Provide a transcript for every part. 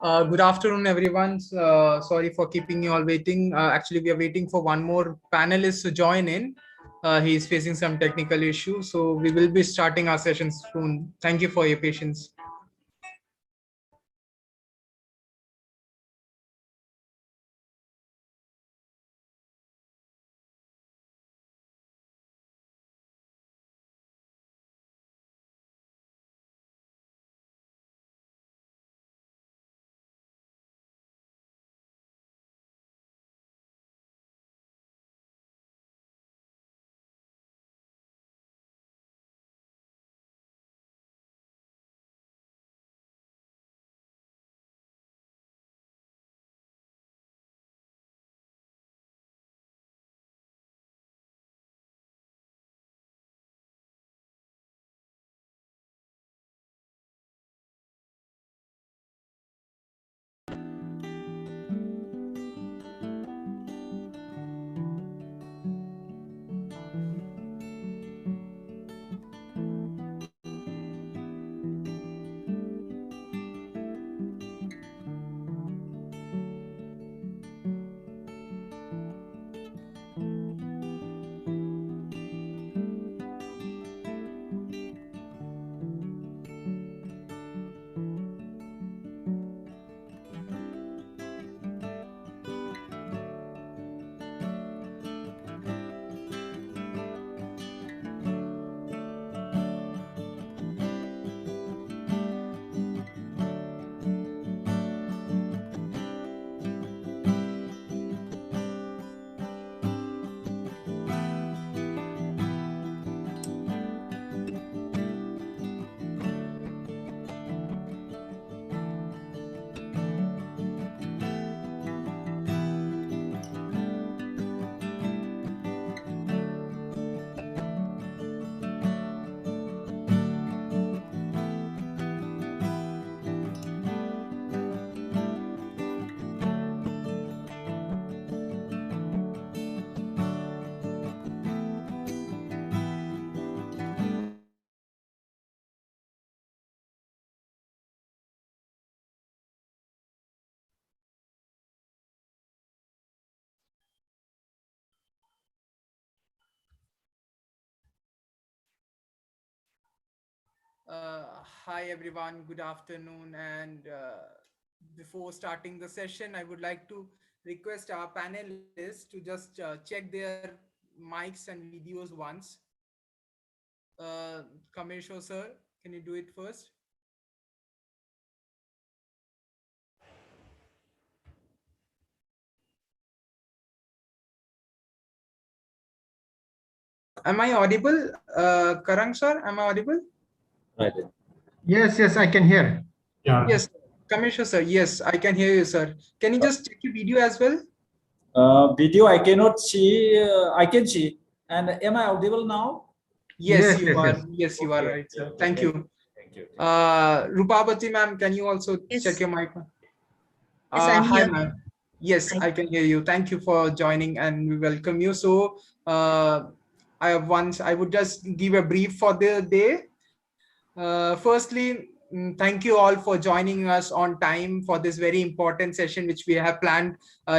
Good afternoon, everyone. Sorry for keeping you all waiting. Actually, we are waiting for one more panelist to join in. He is facing some technical issues, so we will be starting our session soon. Thank you for your patience. Hi everyone, good afternoon. And before starting the session, I would like to request our panelists to just check their mics and videos once. Kamesho sir, can you do it first? Am I audible? Karang sir, am I audible? Right. Yes, I can hear. Yeah. Yes, Kamesho sir, yes, I can hear you, sir. Can you just check your video as well? Video I cannot see. I can see. And am I audible now? Yes, Yes, you yes, are. yes. Yes, you are Okay. right, sir. Okay. Thank you. Thank you. Rupavati ma'am, can you also Yes. check your mic? Yes, I'm Hi, here. ma'am. Yes, Hi. I can hear you. Thank you for joining and we welcome you. So, I would just give a brief for the day. Firstly, thank you all for joining us on time for this very important session, which we have planned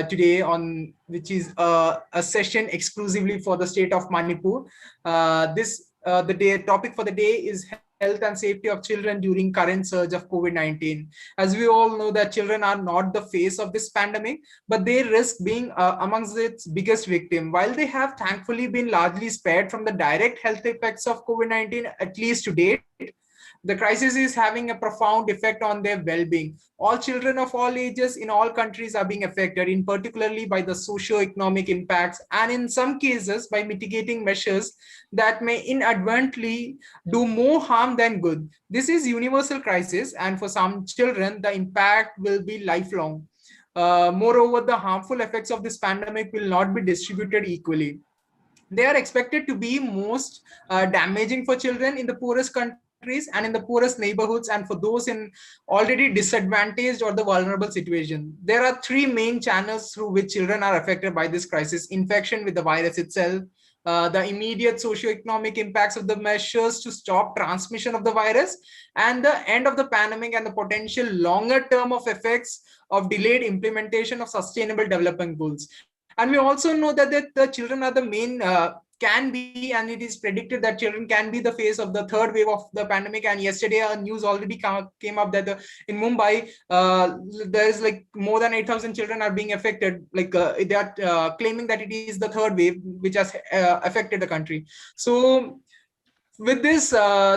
today on, which is a session exclusively for the state of Manipur. The topic for the day is health and safety of children during current surge of COVID-19. As we all know that children are not the face of this pandemic, but they risk being amongst its biggest victim. While they have thankfully been largely spared from the direct health effects of COVID-19, at least to date, the crisis is having a profound effect on their well-being. All children of all ages in all countries are being affected, in particularly by the socio-economic impacts, and in some cases by mitigating measures that may inadvertently do more harm than good. This is universal crisis, and for some children, the impact will be lifelong. Moreover, the harmful effects of this pandemic will not be distributed equally. They are expected to be most damaging for children in the poorest countries and in the poorest neighborhoods, and for those in already disadvantaged or the vulnerable situation. There are three main channels through which children are affected by this crisis: infection with the virus itself, the immediate socioeconomic impacts of the measures to stop transmission of the virus, and the end of the pandemic and the potential longer term of effects of delayed implementation of sustainable development goals. And we also know that the children are the main can be, and it is predicted that children can be the face of the third wave of the pandemic. And yesterday news already came up that in Mumbai there is like more than 8,000 children are being affected, like they are claiming that it is the third wave which has affected the country. So with this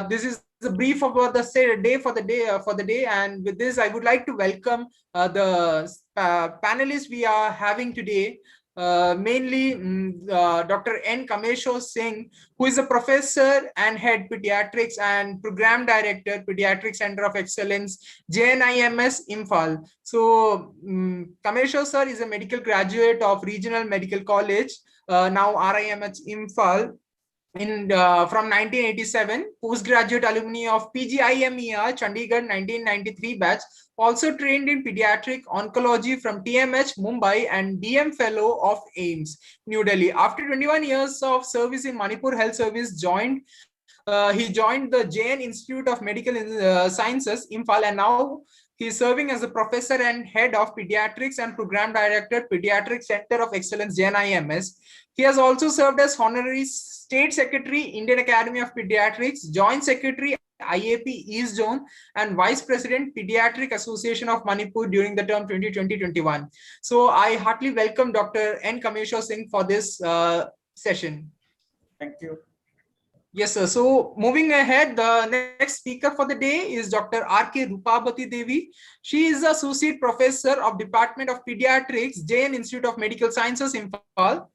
this is the brief about the day for the day. And with this I would like to welcome the panelists we are having today. Mainly Dr. N. Kameshwar Singh, who is a professor and head pediatrics and program director, Pediatric Center of Excellence, JNIMS, Imphal. So Kameshwar sir is a medical graduate of Regional Medical College, now RIMH Imphal, from 1987, postgraduate alumni of PGIMER, Chandigarh 1993 batch, also trained in pediatric oncology from TMH Mumbai and DM fellow of AIMS New Delhi. After 21 years of service in Manipur Health Service, he joined the Jain Institute of Medical Sciences, Imphal, and now he is serving as a professor and head of pediatrics and program director, Pediatric Center of Excellence, JNIMS. He has also served as honorary state secretary, Indian Academy of Pediatrics, joint secretary, IAP East Zone, and vice president, Pediatric Association of Manipur during the term 2020-21. So I heartily welcome Dr. N. Kameshwar Singh for this session. Thank you. Yes, sir. So moving ahead, the next speaker for the day is Dr. R.K. Rupabati Devi. She is Associate Professor of Department of Pediatrics, Jain Institute of Medical Sciences, Imphal.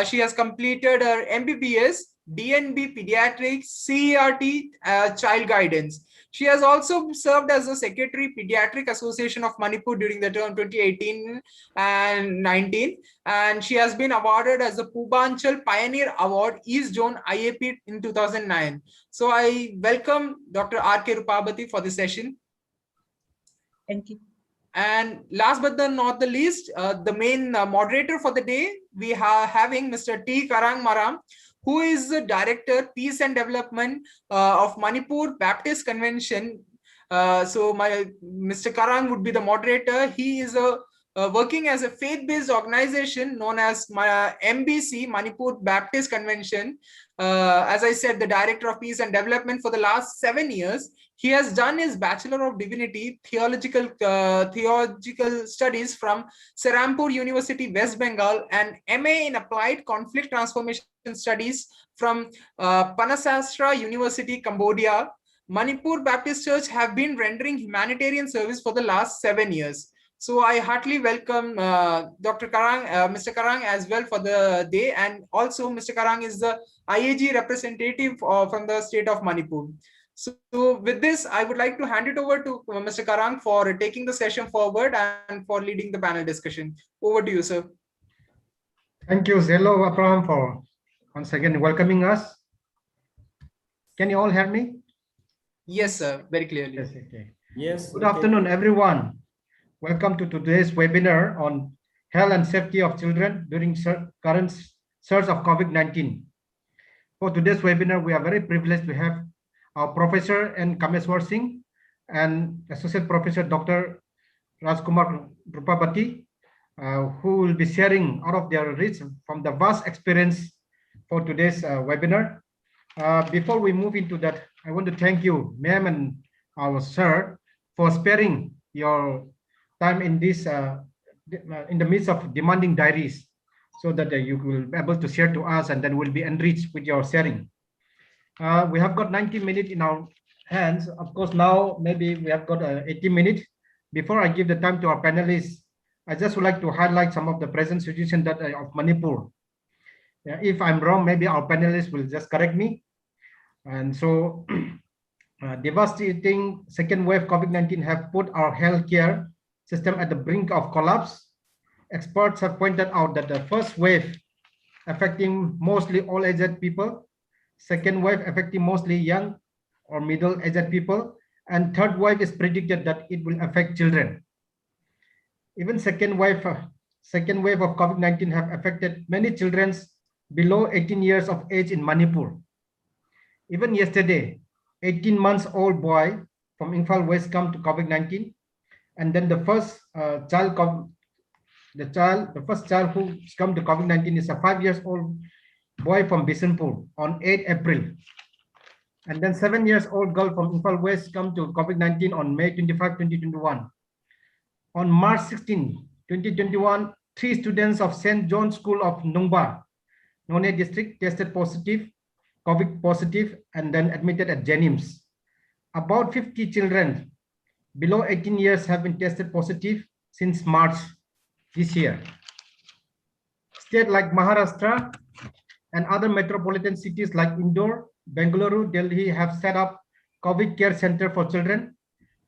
She has completed her MBBS, DNB Pediatrics, CERT, Child Guidance. She has also served as a Secretary, Pediatric Association of Manipur during the term 2018 and 19. And she has been awarded as the Pubanchal Pioneer Award East Zone IAP in 2009. So I welcome Dr. R.K. Rupabati for this session. Thank you. And last but not the least, the main moderator for the day, we are having Mr. T. Karang Maram, who is the Director, Peace and Development of Manipur Baptist Convention. So Mr. Karang would be the moderator. He is working as a faith-based organization known as MBC, Manipur Baptist Convention. As I said, the Director of Peace and Development for the last 7 years. He has done his Bachelor of Divinity Theological Studies from Serampur University, West Bengal, and MA in Applied Conflict Transformation Studies from Panasastra University, Cambodia. Manipur Baptist Church have been rendering humanitarian service for the last 7 years. So I heartily welcome Dr. Karang, Mr. Karang as well for the day. And also Mr. Karang is the IAG representative from the state of Manipur. So with this, I would like to hand it over to Mr. Karang for taking the session forward and for leading the panel discussion. Over to you, sir. Thank you, Zello Abraham, for once again welcoming us. Can you all hear me? Yes, sir, very clearly. Yes, okay. Yes. Good afternoon, everyone. Welcome to today's webinar on health and safety of children during current surge of COVID-19. For today's webinar, we are very privileged to have our Professor N. Kameshwar Singh and Associate Professor Dr. Rajkumar Rupabati, who will be sharing out of their reach from the vast experience for today's webinar. Before we move into that, I want to thank you, ma'am and our sir, for sparing your time in this in the midst of demanding diaries, so that you will be able to share to us, and then we'll be enriched with your sharing. We have got 90 minutes in our hands. Of course, now maybe we have got 80 minutes. Before I give the time to our panelists, I just would like to highlight some of the present situation that of Manipur. If I'm wrong, maybe our panelists will just correct me. And so, devastating second wave COVID-19 have put our healthcare system at the brink of collapse. Experts have pointed out that the first wave affecting mostly all-aged people, second wave affecting mostly young or middle-aged people, and third wave is predicted that it will affect children. Even second wave of COVID-19 have affected many children below 18 years of age in Manipur. Even yesterday, 18 months old boy from Imphal West come to COVID-19, and then the first the first child who come to COVID-19 is a 5 years old boy from Bisenpur on 8 April. And then 7 years old girl from Imphal West come to COVID-19 on May 25, 2021. On March 16, 2021, 3 students of St. John's School of Nungba, None district tested positive, COVID positive, and then admitted at Jennings. About 50 children below 18 years have been tested positive since March this year. States like Maharashtra and other metropolitan cities like Indore, Bengaluru, Delhi have set up COVID care center for children.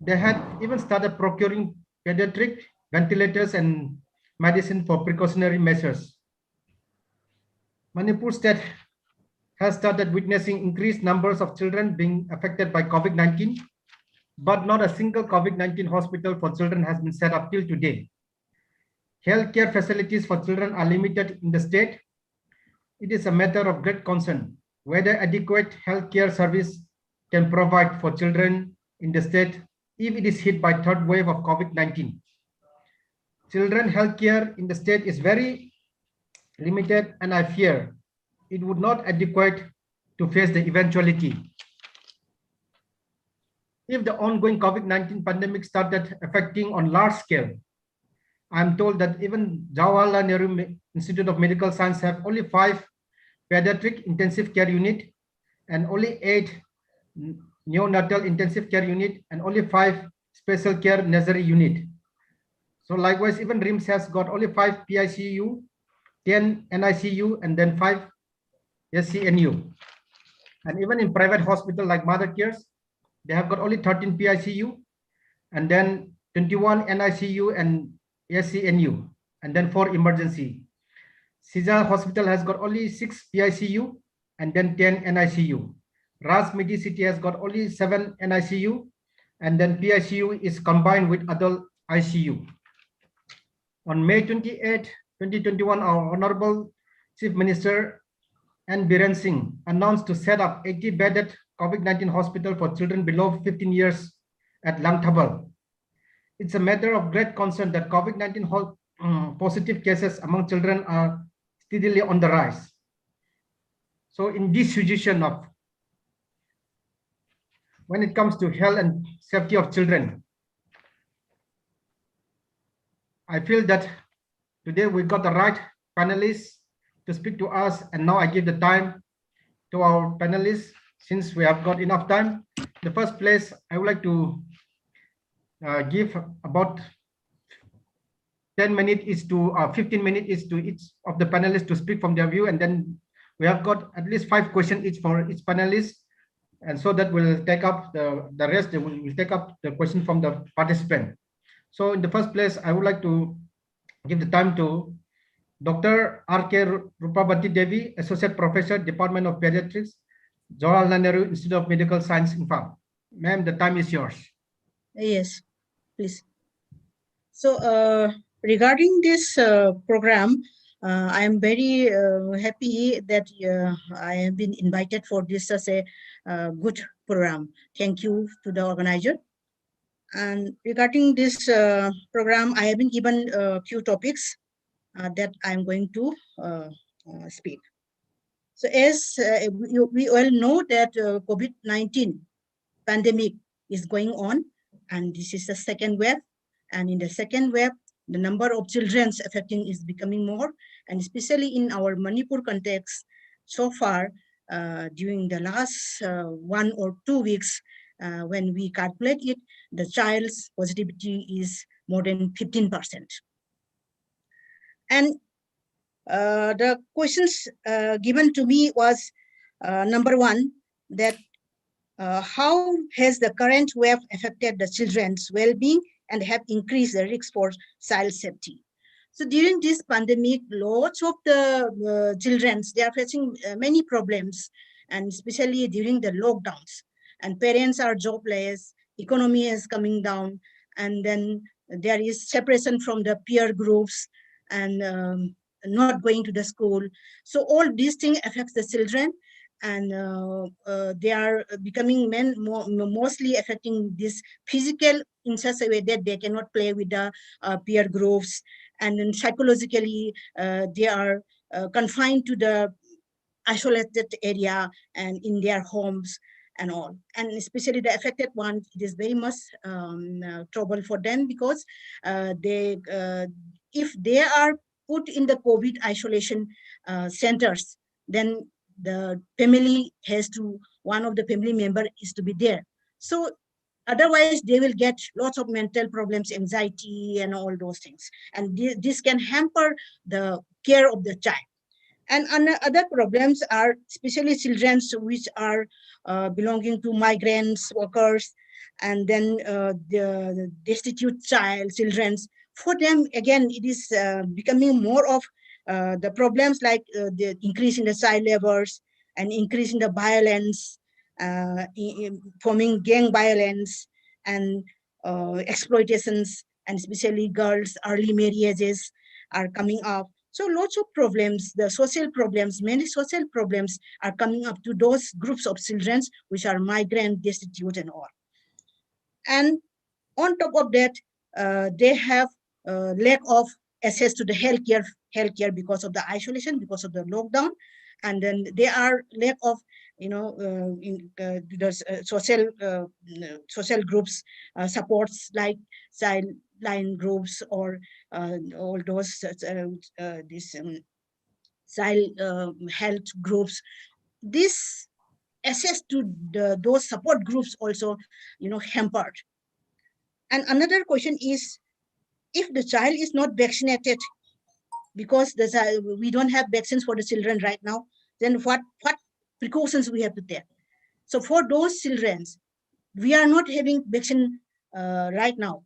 They had even started procuring pediatric ventilators and medicine for precautionary measures. Manipur state has started witnessing increased numbers of children being affected by COVID-19, but not a single COVID-19 hospital for children has been set up till today. Healthcare facilities for children are limited in the state. It is a matter of great concern whether adequate healthcare service can provide for children in the state if it is hit by third wave of COVID-19. Children healthcare in the state is very limited, and I fear it would not adequate to face the eventuality. If the ongoing COVID-19 pandemic started affecting on large scale, I'm told that even Jawaharlal Nehru Institute of Medical Science have only 5 pediatric intensive care unit and only 8 neonatal intensive care unit and only 5 special care nursery unit. So likewise, even RIMS has got only 5 PICU, 10 NICU, and then 5 SCNU. And even in private hospital like Mother Cares, they have got only 13 PICU, and then 21 NICU and SCNU, and then 4 emergency. Sija Hospital has got only 6 PICU and then 10 NICU. Ras Medicity has got only 7 NICU, and then PICU is combined with adult ICU. On May 28, 2021, our Honorable Chief Minister N. Biren Singh announced to set up 80-bedded COVID-19 hospital for children below 15 years at Langtabal. It's a matter of great concern that COVID-19 positive cases among children are steadily on the rise. So in this situation of when it comes to health and safety of children, I feel that today we got the right panelists to speak to us, and now I give the time to our panelists since we have got enough time. In the first place, I would like to give about 10 minutes is to 15 minutes is to each of the panelists to speak from their view, and then we have got at least 5 questions each for each panelist, and so that will take up the rest. They will take up the question from the participant. So in the first place, I would like to give the time to Dr. R.K. Rupabati Devi, Associate Professor, Department of Pediatrics, Jawaharlal Nehru Institute of Medical Science, Imphal. Ma'am, the time is yours. Yes, please. So regarding this program, I am very happy that I have been invited for this as a good program. Thank you to the organizer. And regarding this program, I have been given a few topics that I'm going to speak. So as we all know that COVID-19 pandemic is going on, and this is the second wave. And in the second wave, the number of children affecting is becoming more, and especially in our Manipur context, so far during the last 1 or 2 weeks, when we calculate it, the child's positivity is more than 15%. And the questions given to me was number 1, that how has the current wave affected the children's well-being and have increased the risk for child safety? So during this pandemic, lots of the children, they are facing many problems, and especially during the lockdowns. And parents are jobless, economy is coming down, and then there is separation from the peer groups, and not going to the school. So all these things affects the children, and they are becoming mostly affecting this physical in such a way that they cannot play with the peer groups, and then psychologically they are confined to the isolated area and in their homes and all. And especially the affected ones, it is very much trouble for them, because if they are put in the COVID isolation centers, then the family has to, one of the family member is to be there. So otherwise they will get lots of mental problems, anxiety and all those things, and this can hamper the care of the child. And other problems are especially children which are belonging to migrants, workers, and then the destitute children. For them, again, it is becoming more of the problems like the increase in the child labors and increase in the violence, forming gang violence and exploitations, and especially girls, early marriages are coming up. So lots of problems, the social problems, many social problems are coming up to those groups of children which are migrant, destitute and all. And on top of that, they have lack of access to the healthcare because of the isolation, because of the lockdown. And then they are lack of, the social groups supports like child line groups or all those this child health groups. This access to those support groups also hampered. And another question is, if the child is not vaccinated, because we don't have vaccines for the children right now, then what precautions we have to take? So for those children, we are not having vaccine right now,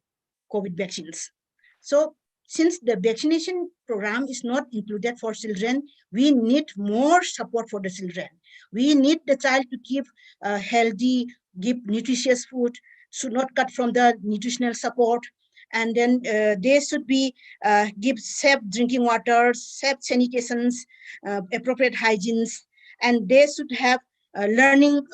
COVID vaccines. So since the vaccination program is not included for children, we need more support for the children. We need the child to keep healthy, give nutritious food, should not cut from the nutritional support. And then they should be give safe drinking water, safe sanitations, appropriate hygienes, and they should have learning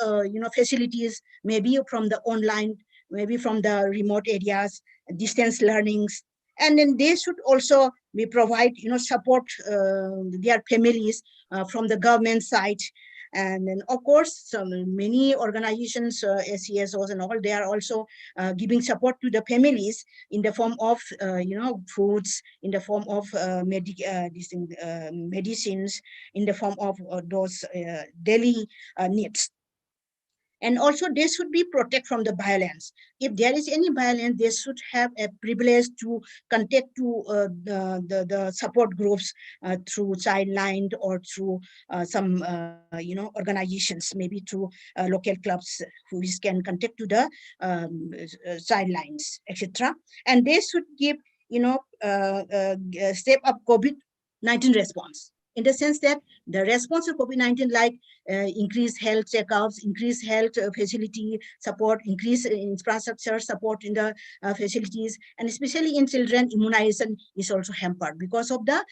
facilities, maybe from the online, maybe from the remote areas, distance learnings. And then they should also be provide support their families from the government side. And then of course many organizations, SCSOs and all, they are also giving support to the families in the form of foods, in the form of medicines, in the form of those daily needs. And also they should be protected from the violence. If there is any violence, they should have a privilege to contact to the support groups through Childline or through some organizations, maybe through local clubs who can contact to the Childlines, etc. And they should give step up COVID-19 response, in the sense that the response to COVID-19, like increased health checkups, increased health facility support, increased infrastructure support in the facilities, and especially in children, immunization is also hampered because of the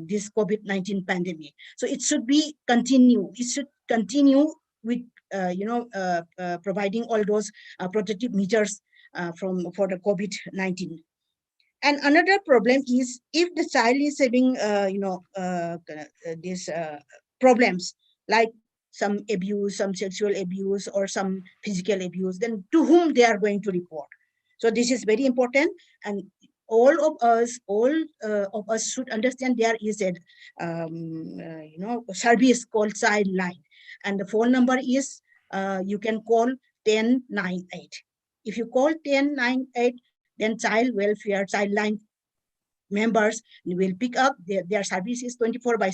this COVID-19 pandemic. So it should be continue. It should continue with providing all those protective measures for the COVID-19. And another problem is, if the child is having these problems like some abuse, some sexual abuse or some physical abuse, then to whom they are going to report. So this is very important, and all of us should understand there is a service called Childline, and the phone number is you can call 1098. If you call 1098, then child welfare, Childline members will pick up their services 24 by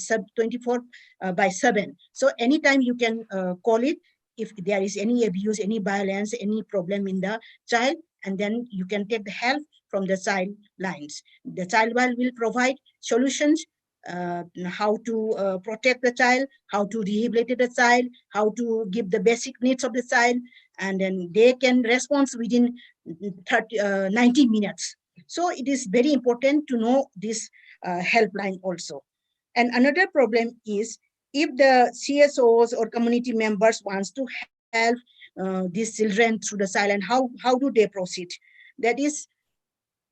7. So anytime you can call it if there is any abuse, any violence, any problem in the child, and then you can take the help from the Childlines. The Childline will provide solutions, how to protect the child, how to rehabilitate the child, how to give the basic needs of the child, and then they can respond within 90 minutes. So it is very important to know this helpline also. And another problem is if the CSOs or community members wants to help these children through the silent, how do they proceed? That is,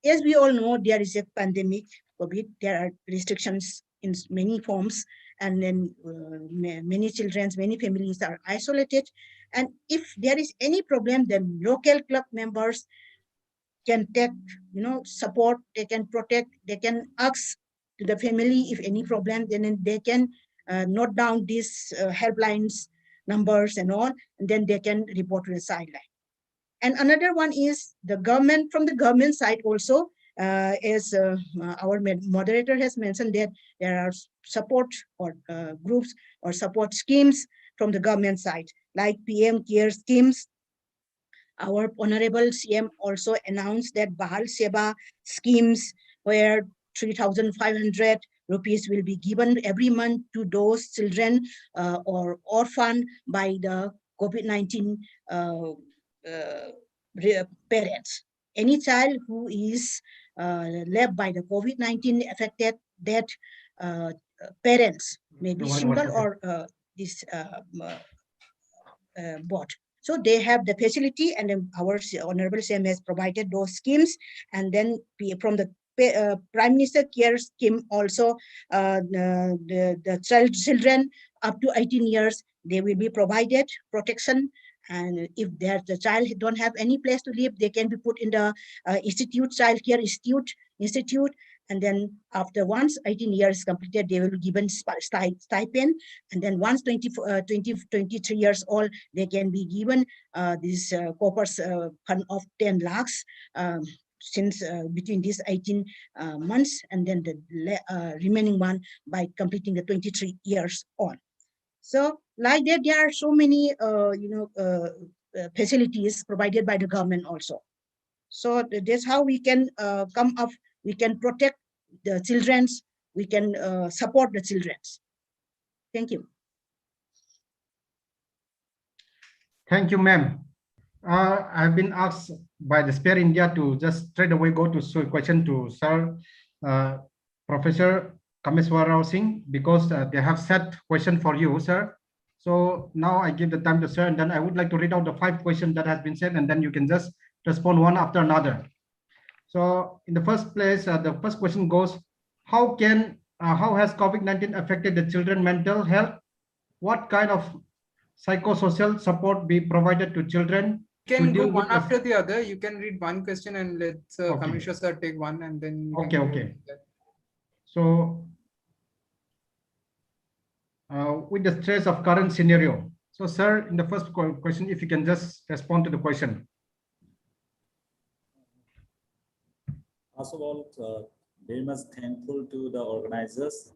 as we all know, there is a pandemic, COVID. There are restrictions in many forms, and then many children, many families are isolated. And if there is any problem, then local club members can take, support. They can protect. They can ask to the family if any problem. Then they can note down these helplines numbers and all, and then they can report to the sideline. And another one is the government, from the government side also, as our moderator has mentioned, that there are support or groups or support schemes from the government side, like PM care schemes. Our Honorable CM also announced that Bahal Seva schemes, where 3,500 rupees will be given every month to those children or orphan by the COVID-19 parents. Any child who is left by the COVID-19 affected, that parents may be single or this both. So they have the facility, and then our Honorable CM has provided those schemes. And then from the Prime Minister Care Scheme also, the children up to 18 years, they will be provided protection. And if the child don't have any place to live, they can be put in the institute, child care institute. And then after once 18 years completed, they will be given stipend. And then once 23 years old, they can be given this corpus fund of 10 lakhs since between these 18 months, and then the remaining one by completing the 23 years old. So like that, there are so many facilities provided by the government also. So that's how we can come up. We can protect the children. We can support the children. Thank you. Thank you, ma'am. I've been asked by the Spare India to just straight away go to question to Sir Professor Kameswara Singh, because they have set question for you, sir. So now I give the time to sir, and then I would like to read out the 5 questions that has been said, and then you can just respond one after another. So in the first place, the first question goes, how has COVID-19 affected the children's mental health? What kind of psychosocial support be provided to children? You can go one after the other. You can read one question and let Commissioner sir take one, and then okay. So with the stress of current scenario. So sir, in the first question, if you can just respond to the question. First of all, very much thankful to the organizers.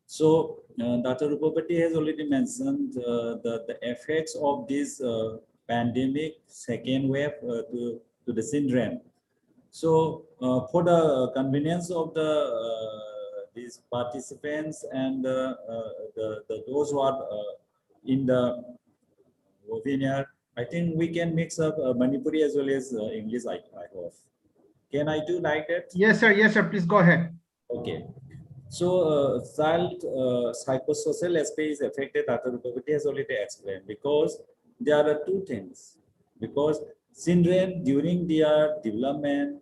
So Dr. Rupapati has already mentioned the effects of this pandemic second wave to the children. So for the convenience of these participants and those who are in the webinar, I think we can mix up Manipuri as well as English, I hope. Can I do like that? Yes, sir. Yes, sir. Please go ahead. Okay. So child psychosocial aspect is affected, Dr. Rupapati has already explained, because there are 2 things. Because children during their development,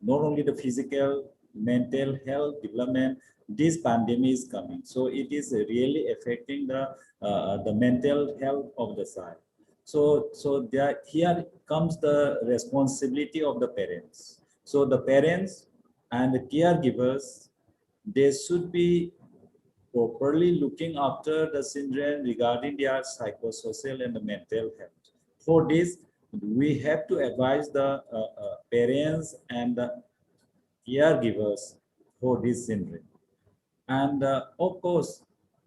not only the physical, mental health development, this pandemic is coming. So it is really affecting the mental health of the child. So there, here comes the responsibility of the parents. So the parents and the caregivers, they should be properly looking after the children regarding their psychosocial and the mental health. For this, we have to advise the parents and the caregivers for these children. And of course,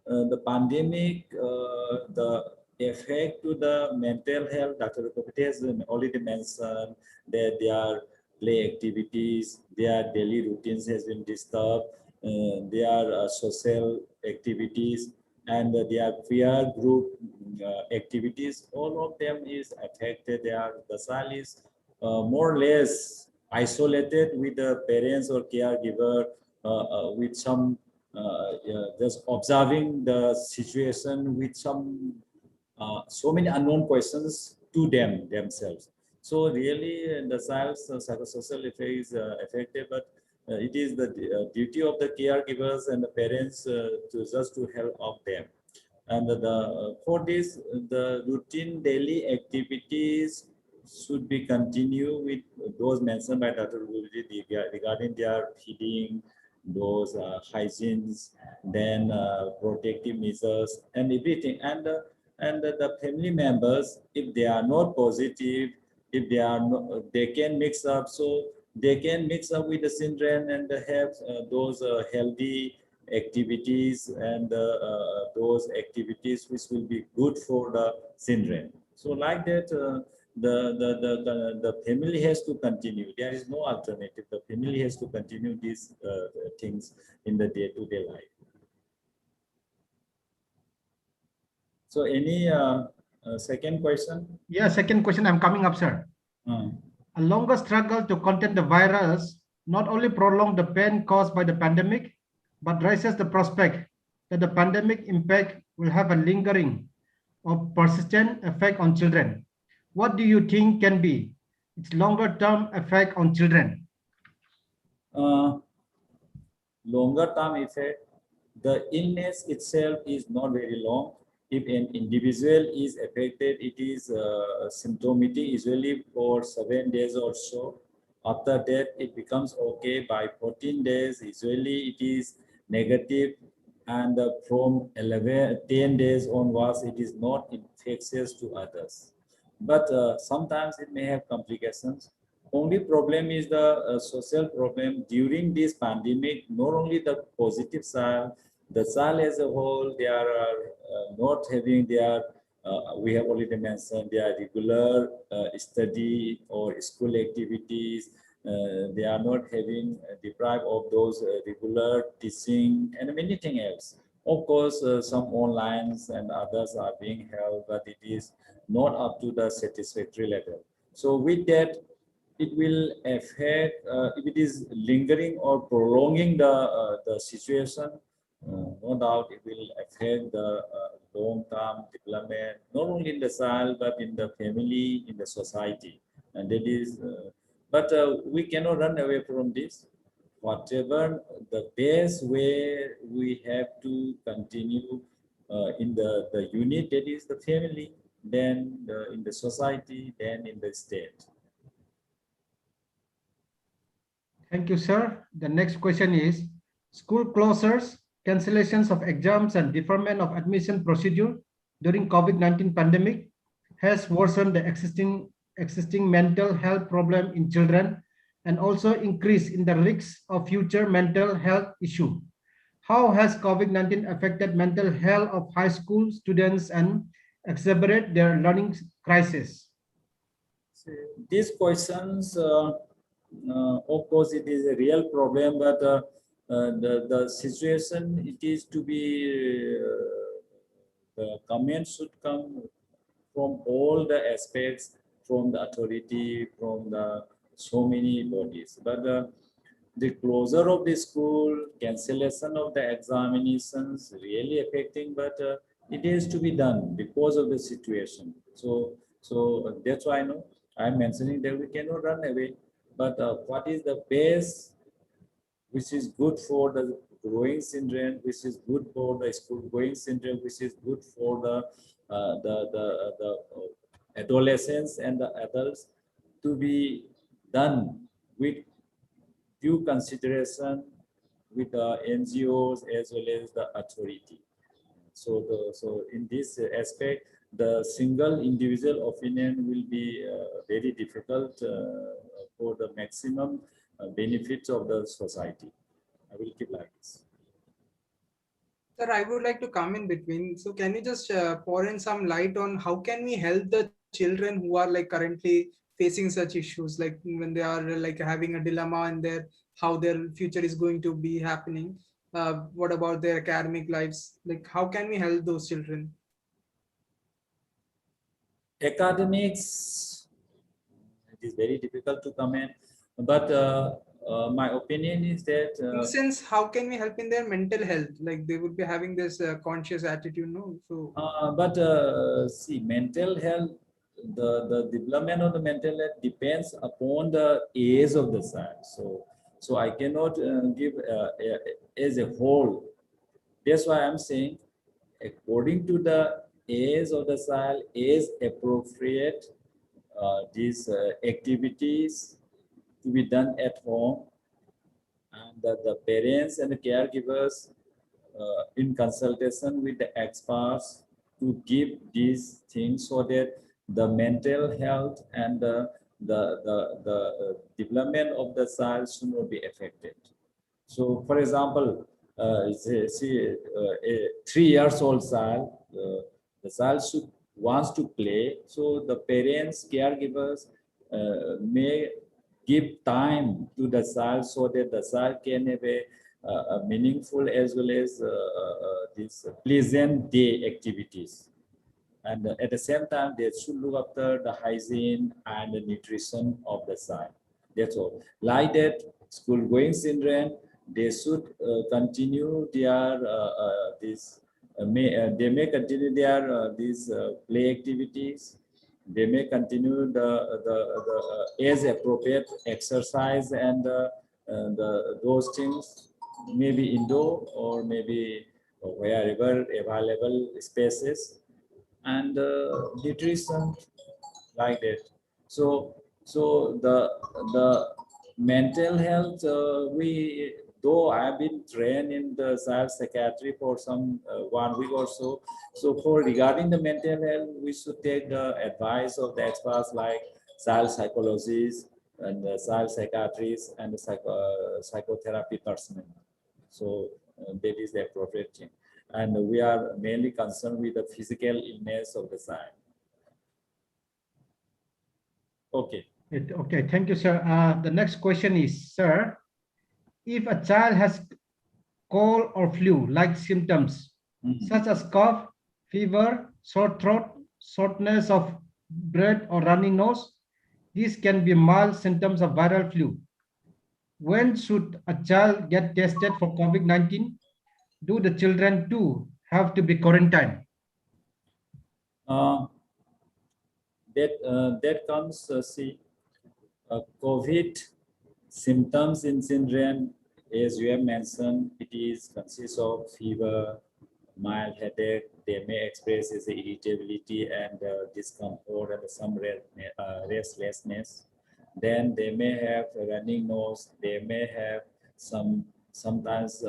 the pandemic, the effect to the mental health, Dr. Rupapati has already mentioned that their play activities, their daily routines has been disturbed, their social activities, and their peer group activities, all of them is affected. The child is more or less isolated with the parents or caregiver with some just observing the situation with some so many unknown questions to themselves. So really, the child's psychosocial effect is effective, but it is the duty of the caregivers and the parents to help of them. And for this, the routine daily activities should be continued with those mentioned by Dr. Gurji regarding their feeding, those hygienes, then protective measures and everything. And the family members, if they are not positive, if they are not, they can mix up. So they can mix up with the children and have those healthy activities and those activities which will be good for the children. So like that, the family has to continue. There is no alternative. The family has to continue these things in the day-to-day life. So any second question? Yeah, second question. I'm coming up, sir. A longer struggle to contain the virus not only prolong the pain caused by the pandemic, but raises the prospect that the pandemic impact will have a lingering or persistent effect on children. What do you think can be its longer term effect on children? Longer term effect, the illness itself is not very long. If an individual is affected, it is symptomatic usually for 7 days or so. After that, it becomes okay. By 14 days, usually it is negative, and from 10 days onwards, it is not infectious to others. But sometimes it may have complications. Only problem is the social problem during this pandemic. Not only the positive side, the child as a whole, they are not having their, we have already mentioned, their regular study or school activities. They are not having deprived of those regular teaching and many things else. Of course, some onlines and others are being held, but it is not up to the satisfactory level. So with that, it will affect, if it is lingering or prolonging the situation, no doubt it will affect the long-term development, not only in the child, but in the family, in the society. And that is, but we cannot run away from this. Whatever the best way we have to continue in the unit, that is the family, then in the society, then in the state. Thank you, sir. The next question is, school closures, cancellations of exams and deferment of admission procedure during COVID-19 pandemic has worsened the existing mental health problem in children and also increased in the risks of future mental health issue. How has COVID-19 affected mental health of high school students and exacerbate their learning crisis? These questions, of course, it is a real problem, but the situation, it is to be, the comments should come from all the aspects, from the authority, from the so many bodies. But the closure of the school, cancellation of the examinations, really affecting, but it is to be done because of the situation. So that's why I'm mentioning that we cannot run away. But what is the base which is good for the growing children, which is good for the school going children, which is good for the adolescents and the adults, to be done with due consideration with the NGOs as well as the authority. So in this aspect, the single individual opinion will be very difficult for the maximum benefits of the society. I will keep like this. Sir, I would like to come in between. So can you just pour in some light on how can we help the children who are like currently facing such issues, like when they are like having a dilemma in their, how their future is going to be happening? What about their academic lives? Like how can we help those children? Academics, it is very difficult to comment, but my opinion is that since how can we help in their mental health? Like they would be having this conscious attitude, no? So but see, mental health, the development of the mental health depends upon the age of the child. So I cannot give as a whole. That's why I'm saying, according to the age of the child, age appropriate these activities to be done at home, and the parents and the caregivers in consultation with the experts to give these things so that the mental health and the development of the child should not be affected. So, for example, a 3 years old child, the child should wants to play. So the parents, caregivers may give time to the child so that the child can have a meaningful as well as these pleasant day activities. And at the same time, they should look after the hygiene and the nutrition of the child. That's all. Like that, school-going children, they should continue their they may continue their these play activities. They may continue the age appropriate exercise and those things, maybe indoor or maybe wherever available spaces, and nutrition like that. So the mental health, we, though I've been trained in the child psychiatry for some 1 week or so. So for regarding the mental health, we should take the advice of the experts like child psychologists and the child psychiatrists and the psychotherapy personnel. So that is the appropriate thing. And we are mainly concerned with the physical illness of the child. Okay. Okay, thank you, sir. The next question is, sir, if a child has cold or flu-like symptoms, such as cough, fever, sore throat, shortness of breath, or running nose, these can be mild symptoms of viral flu. When should a child get tested for COVID-19? Do the children too have to be quarantined? That comes, see, COVID symptoms in children, as you have mentioned, it is consists of fever, mild headache. They may express as irritability and discomfort and some restlessness. Then they may have a running nose. They may have sometimes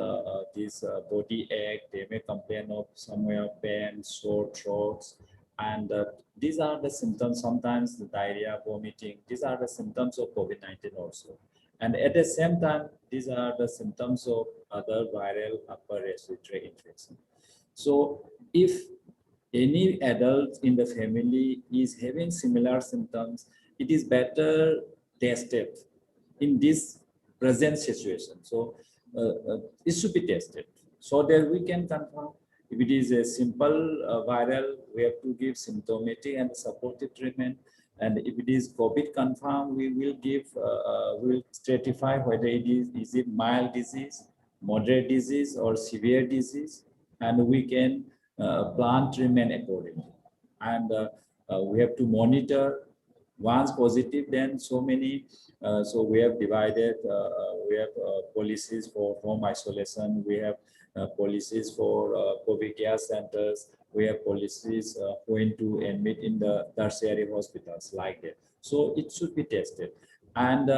this body ache. They may complain of somewhere pain, sore throats, and these are the symptoms. Sometimes the diarrhea, vomiting. These are the symptoms of COVID-19 also. And at the same time, these are the symptoms of other viral upper respiratory infection. So if any adult in the family is having similar symptoms, it is better tested in this present situation. So it should be tested so that we can confirm. If it is a simple viral, we have to give symptomatic and supportive treatment. And if it is COVID confirmed, we will give, will stratify whether is it mild disease, moderate disease, or severe disease, and we can plan treatment accordingly. And we have to monitor. Once positive, then so many. So we have divided. We have policies for home isolation. We have policies for COVID care centers. We have policies when to admit in the tertiary hospitals like that. So it should be tested. And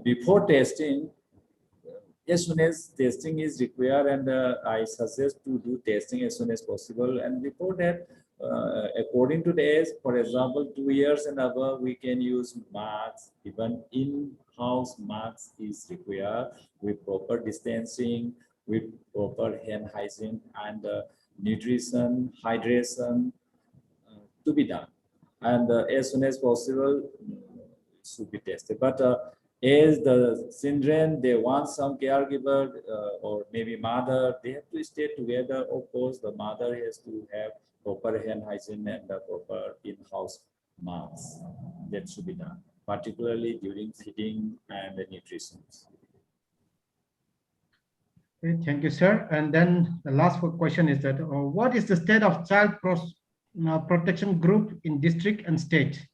before testing, as soon as testing is required, and I suggest to do testing as soon as possible. And before that, according to the age, for example, 2 years and above, we can use masks. Even in-house masks is required with proper distancing, with proper hand hygiene and nutrition, hydration to be done. And as soon as possible, it should be tested. But as the children, they want some caregiver or maybe mother, they have to stay together. Of course, the mother has to have proper hand hygiene and the proper in-house masks. That should be done, particularly during feeding and the nutrition. Okay, thank you, sir. And then the last question is that what is the state of protection group in district and state?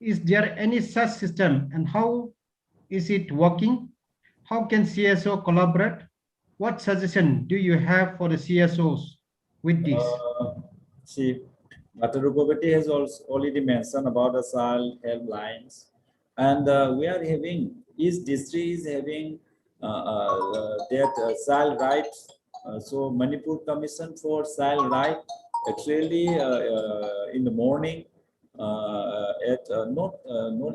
Is there any such system, and how is it working? How can CSO collaborate? What suggestion do you have for the CSOs with this? See, Dr. Rupavati has also already mentioned about the child helplines, and we are having, each district is having that child rights. So Manipur Commission for Child Right, actually in the morning, not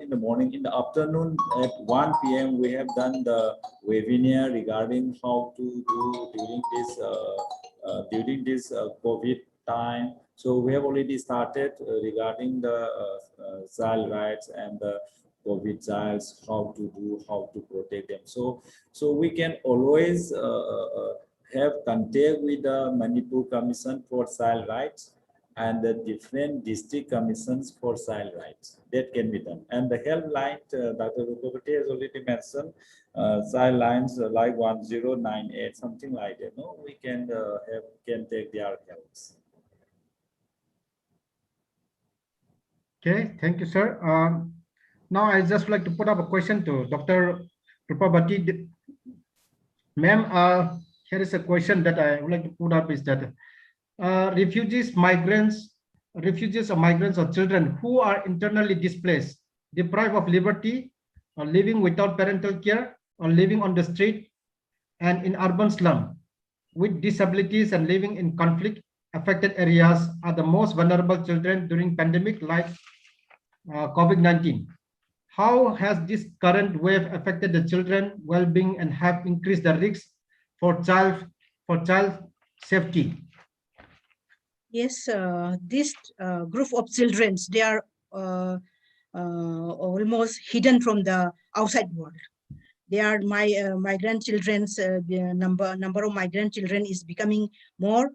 in the morning, in the afternoon at 1 p.m. we have done the webinar regarding how to do during this COVID time. So we have already started regarding the child rights and the COVID childs, how to do, how to protect them. So we can always have contact with the Manipur Commission for Child Rights and the different district commissions for child rights. That can be done. And the helpline, Dr. Rupavati has already mentioned, child lines like 1098, something like that. No, we can take their helps. Okay, thank you, sir. Now I just like to put up a question to Dr. Rupavati. Ma'am, here is a question that I would like to put up is that refugees or migrants or children who are internally displaced, deprived of liberty, or living without parental care, or living on the street and in urban slum, with disabilities and living in conflict affected areas are the most vulnerable children during pandemic like COVID-19. How has this current wave affected the children well-being and have increased the risks for child safety? Yes, this group of children, they are almost hidden from the outside world. They are migrant children's the number of migrant children is becoming more,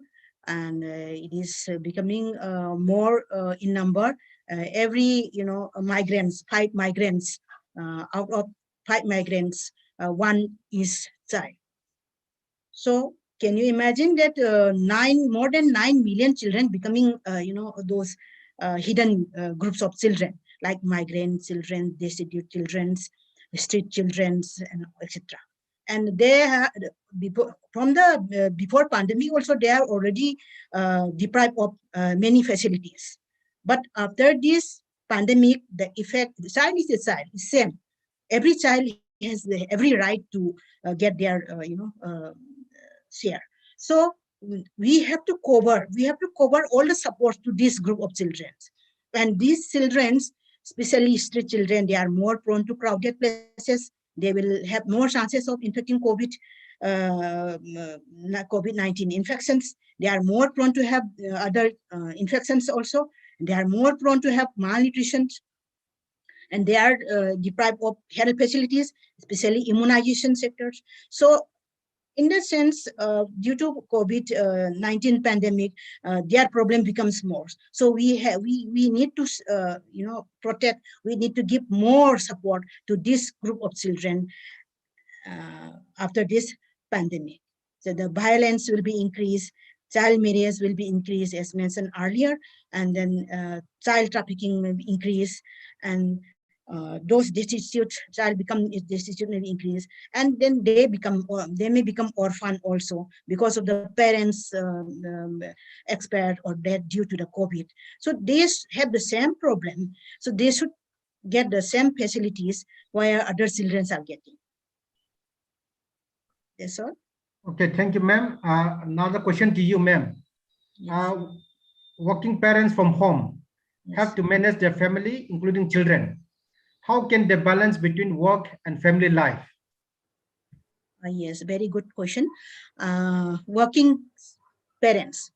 and it is becoming more in number. Every migrants, 5 migrants out of 5 migrants, 1 is child. So can you imagine that more than 9 million children becoming those hidden groups of children like migrant children, destitute children, street children, and etc. And they have, before pandemic also they are already deprived of many facilities. But after this pandemic, the effect, the child is a child, is same. Every child has every right to get their share. So we have to cover all the support to this group of children. And these children, especially street children, they are more prone to crowded places. They will have more chances of infecting COVID-19 infections. They are more prone to have other infections also. They are more prone to have malnutrition. And they are deprived of health facilities, especially immunization sectors. So in that sense, due to COVID-19 pandemic, their problem becomes more. So we need to protect. We need to give more support to this group of children after this pandemic. So the violence will be increased, child marriage will be increased as mentioned earlier, and then child trafficking will be increased, and those destitute child become destitute may increase, and then they may become orphan also because of the parents expired or dead due to the COVID. So they have the same problem. So they should get the same facilities where other children are getting. That's all. Okay, thank you, ma'am. Another question to you, ma'am. Yes. Working parents from home Yes. have to manage their family, including children. How can they balance between work and family life? Yes, very good question. Working parents,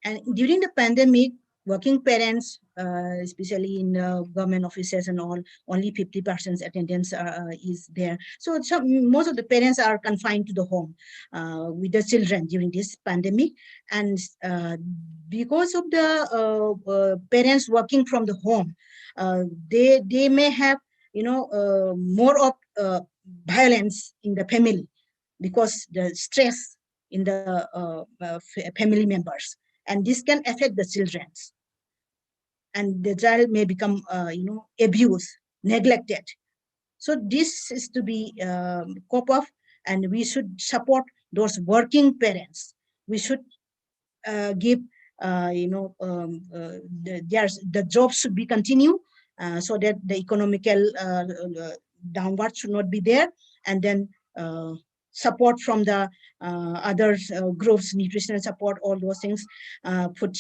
and during the pandemic, working parents, especially in government offices and all, only 50% attendance is there. So most of the parents are confined to the home with the children during this pandemic, and because of the parents working from the home, they may have more of violence in the family, because the stress in the family members, and this can affect the children, and the child may become abused, neglected. So this is to be cope up, and we should support those working parents. We should give the jobs should be continue, so that the economical downward should not be there, and then support from the other groups, nutritional support, all those things, food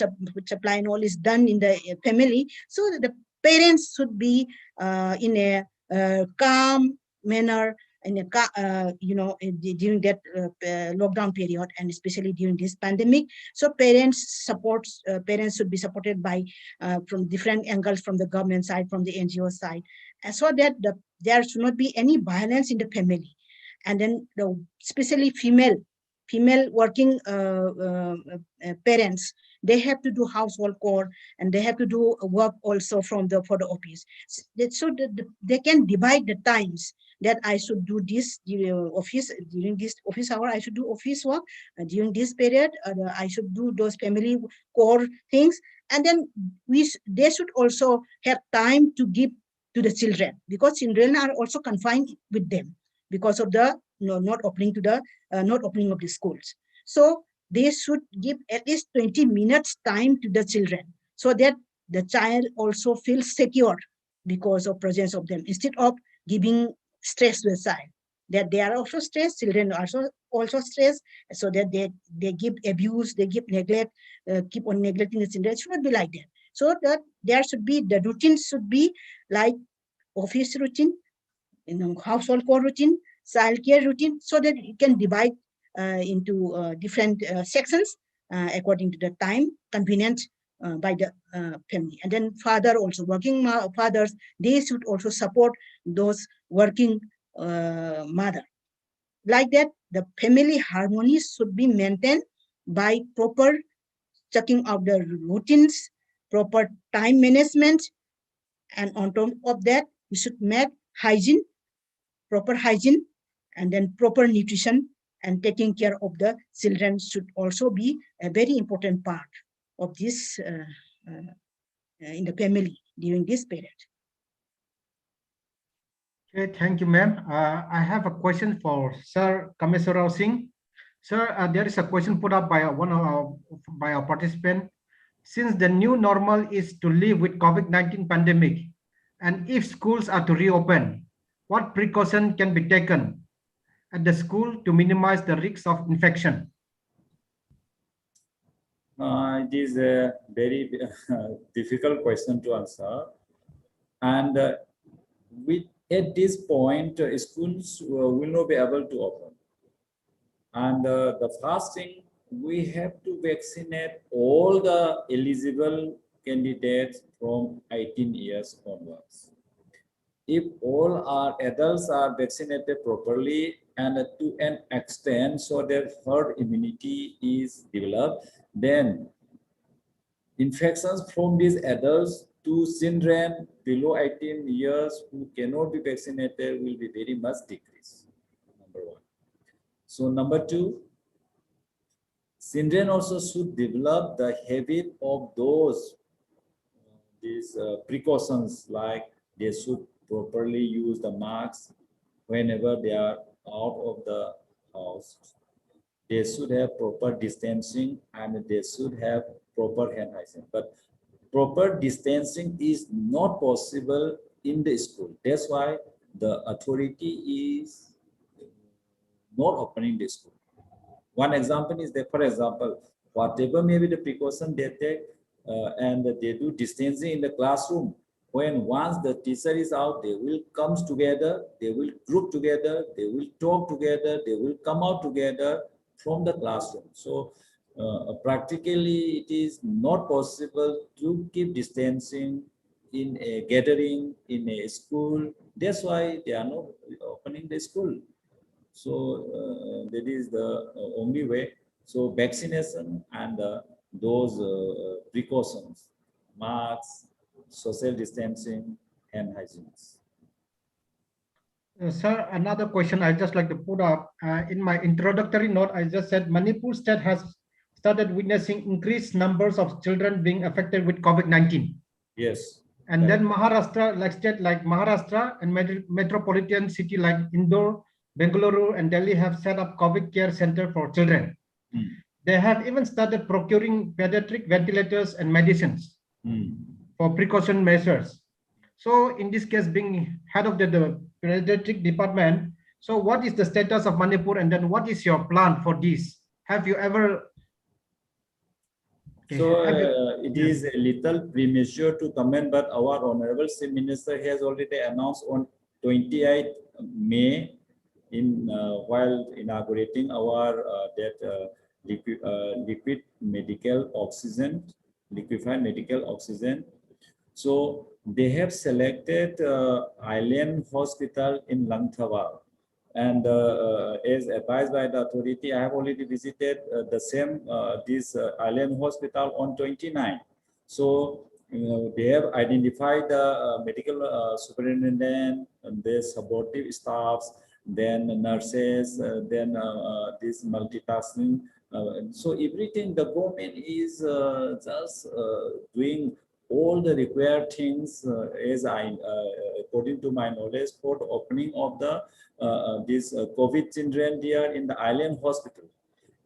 supply and all is done in the family. So the parents should be in a calm manner, in a during that lockdown period, and especially during this pandemic. So parents should be supported by from different angles, from the government side, from the NGO side, and so that there should not be any violence in the family. And then especially female working parents, they have to do household chore, and they have to do work also for the office. So they can divide the times, that I should do this during this office hour, I should do office work, during this period I should do those family core things. And then they should also have time to give to the children, because children are also confined with them because of the not opening of the schools. So they should give at least 20 minutes time to the children, so that the child also feels secure because of presence of them, instead of giving stress to the child, that they are also stressed, children are also stressed, so that they give abuse, they give neglect, keep on neglecting the children. It should not be like that. So that there should be, the routine should be like office routine, household core routine, child care routine, so that you can divide into different sections according to the time convenient by the family. And then father also, working fathers, they should also support those working mother. Like that, the family harmony should be maintained by proper checking out the routines, proper time management, and on top of that, we should make hygiene, proper hygiene, and then proper nutrition, and taking care of the children should also be a very important part of this in the family during this period. Okay, thank you, ma'am. I have a question for Sir Kameswarao Singh. Sir, there is a question put up by by our participant. Since the new normal is to live with COVID-19 pandemic, and if schools are to reopen, what precaution can be taken at the school to minimize the risks of infection? It is a very difficult question to answer, and at this point, schools will not be able to open. And the first thing, we have to vaccinate all the eligible candidates from 18 years onwards. If all our adults are vaccinated properly and to an extent so that herd immunity is developed, then infections from these adults to children below 18 years who cannot be vaccinated will be very much decreased, number one. So number two, children also should develop the habit of these precautions, like they should properly use the masks whenever they are out of the house. They should have proper distancing, and they should have proper hand hygiene. But proper distancing is not possible in the school. That's why the authority is not opening the school. One example is that, for example, whatever may be the precaution they take, and they do distancing in the classroom, when once the teacher is out, they will come together, they will group together, they will talk together, they will come out together from the classroom. So practically it is not possible to keep distancing in a gathering in a school. That's why they are not opening the school. So that is the only way. So vaccination and those precautions, masks, social distancing, hand hygiene. Sir, another question I just like to put up. In my introductory note, I just said Manipur state has started witnessing increased numbers of children being affected with COVID-19. Yes. And Correct. then Maharashtra, like state like Maharashtra and metropolitan city like Indore, Bengaluru, and Delhi have set up COVID care center for children. Mm. They have even started procuring pediatric ventilators and medicines for precaution measures. So in this case, being head of the pediatric department, so what is the status of Manipur, and then what is your plan for this? Have you ever? Okay, So have you, it yeah. is a little premature to comment, but our Honorable Chief Minister has already announced on 28th May in while inaugurating our liquid medical oxygen, liquefied medical oxygen. So they have selected Island Hospital in Langthawal. And as advised by the authority, I have already visited the same this island hospital on 29. So they have identified the medical superintendent, and their supportive staffs, then nurses, then this multitasking. So everything the government is just doing all the required things as according to my knowledge for the opening of the these COVID children there in the island hospital.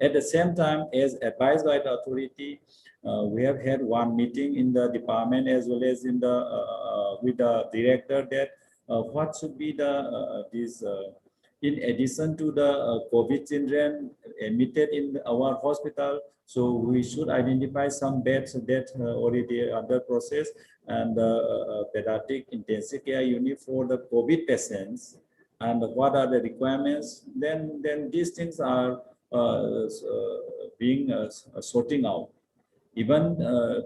At the same time, as advised by the authority, we have had one meeting in the department as well as in the with the director that what should be the this in addition to the COVID children admitted in our hospital. So we should identify some beds that already under process, and pediatric intensive care unit for the COVID patients, and what are the requirements. Then these things are being sorting out. Even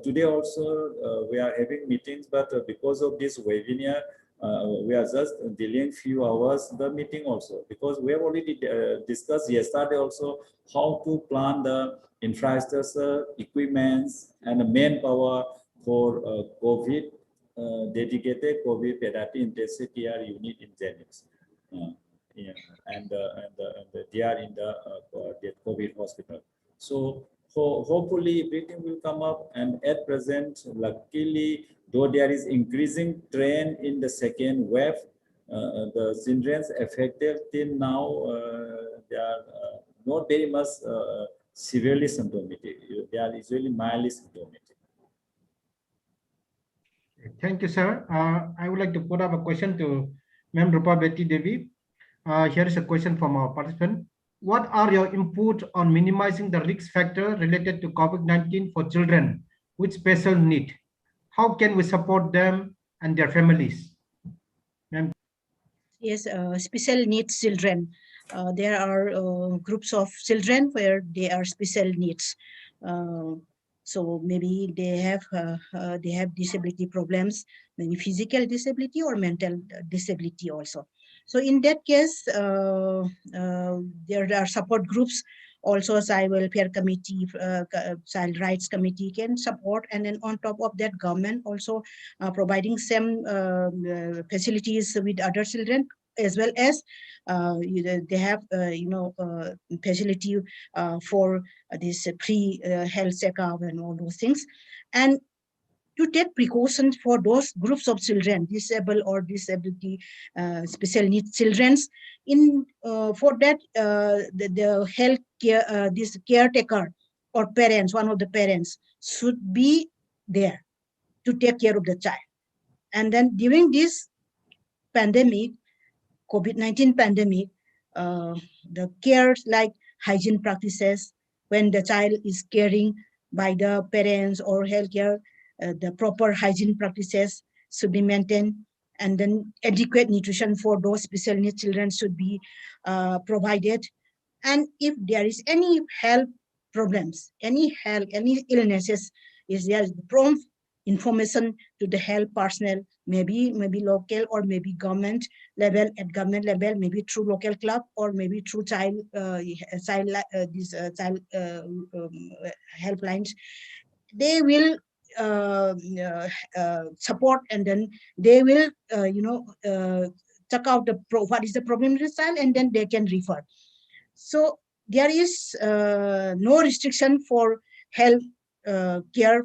today also we are having meetings, but because of this webinar, we are just delaying few hours the meeting also, because we have already discussed yesterday also how to plan the infrastructure, equipments, and the manpower for COVID dedicated COVID pediatric intensive care unit in Jennings. Yeah, and they are in the COVID hospital. So hopefully everything will come up. And at present, luckily, though there is increasing trend in the second wave, the children affected till now, they are not very much severely symptomatic. They are usually mildly symptomatic. Thank you, sir. I would like to put up a question to Ma'am Rupa Betty Devi. Here is a question from our participant. What are your input on minimizing the risk factor related to COVID-19 for children with special need? How can we support them and their families? Yes, special needs children. There are groups of children where they are special needs. So maybe they have disability problems, maybe physical disability or mental disability also. So in that case, there are support groups. Also, child welfare committee, child rights committee can support, and then on top of that, government also providing some facilities with other children, as well as they have facility for this pre health checkup and all those things, and to take precautions for those groups of children, disabled or disability special needs children. In for that, the health care, this caretaker or parents, one of the parents should be there to take care of the child. And then during this pandemic, COVID-19 pandemic, the cares like hygiene practices, when the child is caring by the parents or healthcare, the proper hygiene practices should be maintained, and then adequate nutrition for those special needs children should be provided. And if there is any health problems, any illnesses, is there prompt information to the health personnel, maybe local or maybe government level, at government level, maybe through local club or maybe through child helplines. They will support, and then they will check out what is the problem with the child, and then they can refer. So there is no restriction for health care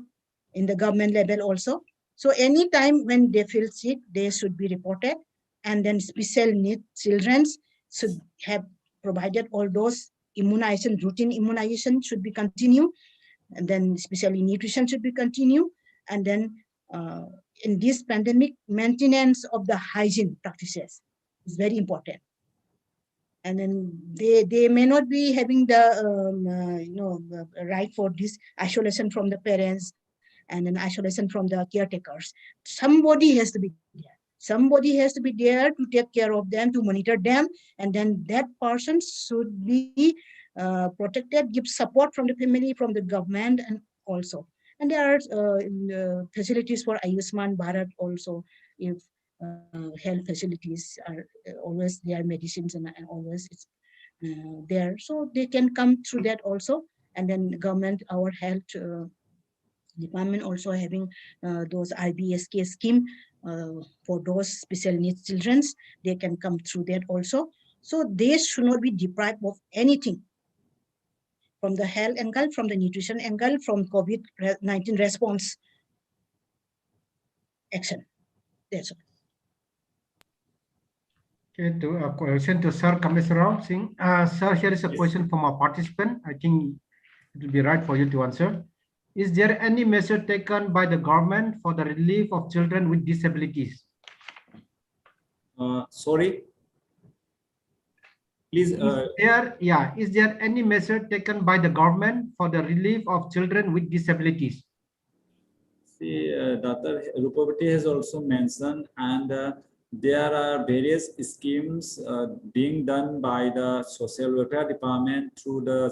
in the government level also. So anytime when they feel sick, they should be reported, and then special needs children should have provided all those immunization, routine immunization should be continued, and then especially nutrition should be continued, and then in this pandemic, maintenance of the hygiene practices is very important. And then they may not be having the right for this isolation from the parents, and then isolation from the caretakers. Somebody has to be there. Somebody has to be there to take care of them, to monitor them, and then that person should be protected, give support from the family, from the government, and also. And there are facilities for Ayushman Bharat also. If health facilities are always there, medicines and always it's there, so they can come through that also. And then government, our health department also having those IBSK scheme for those special needs children. They can come through that also. So they should not be deprived of anything from the health angle, from the nutrition angle, from COVID-19 response action. That's all. Okay, to a question to Sir Kameswarao Singh. Sir, here is a question from a participant. I think it will be right for you to answer. Is there any measure taken by the government for the relief of children with disabilities? Sorry, please. Is there any measure taken by the government for the relief of children with disabilities? See, Dr. Rupavati has also mentioned, and there are various schemes being done by the Social Welfare Department through the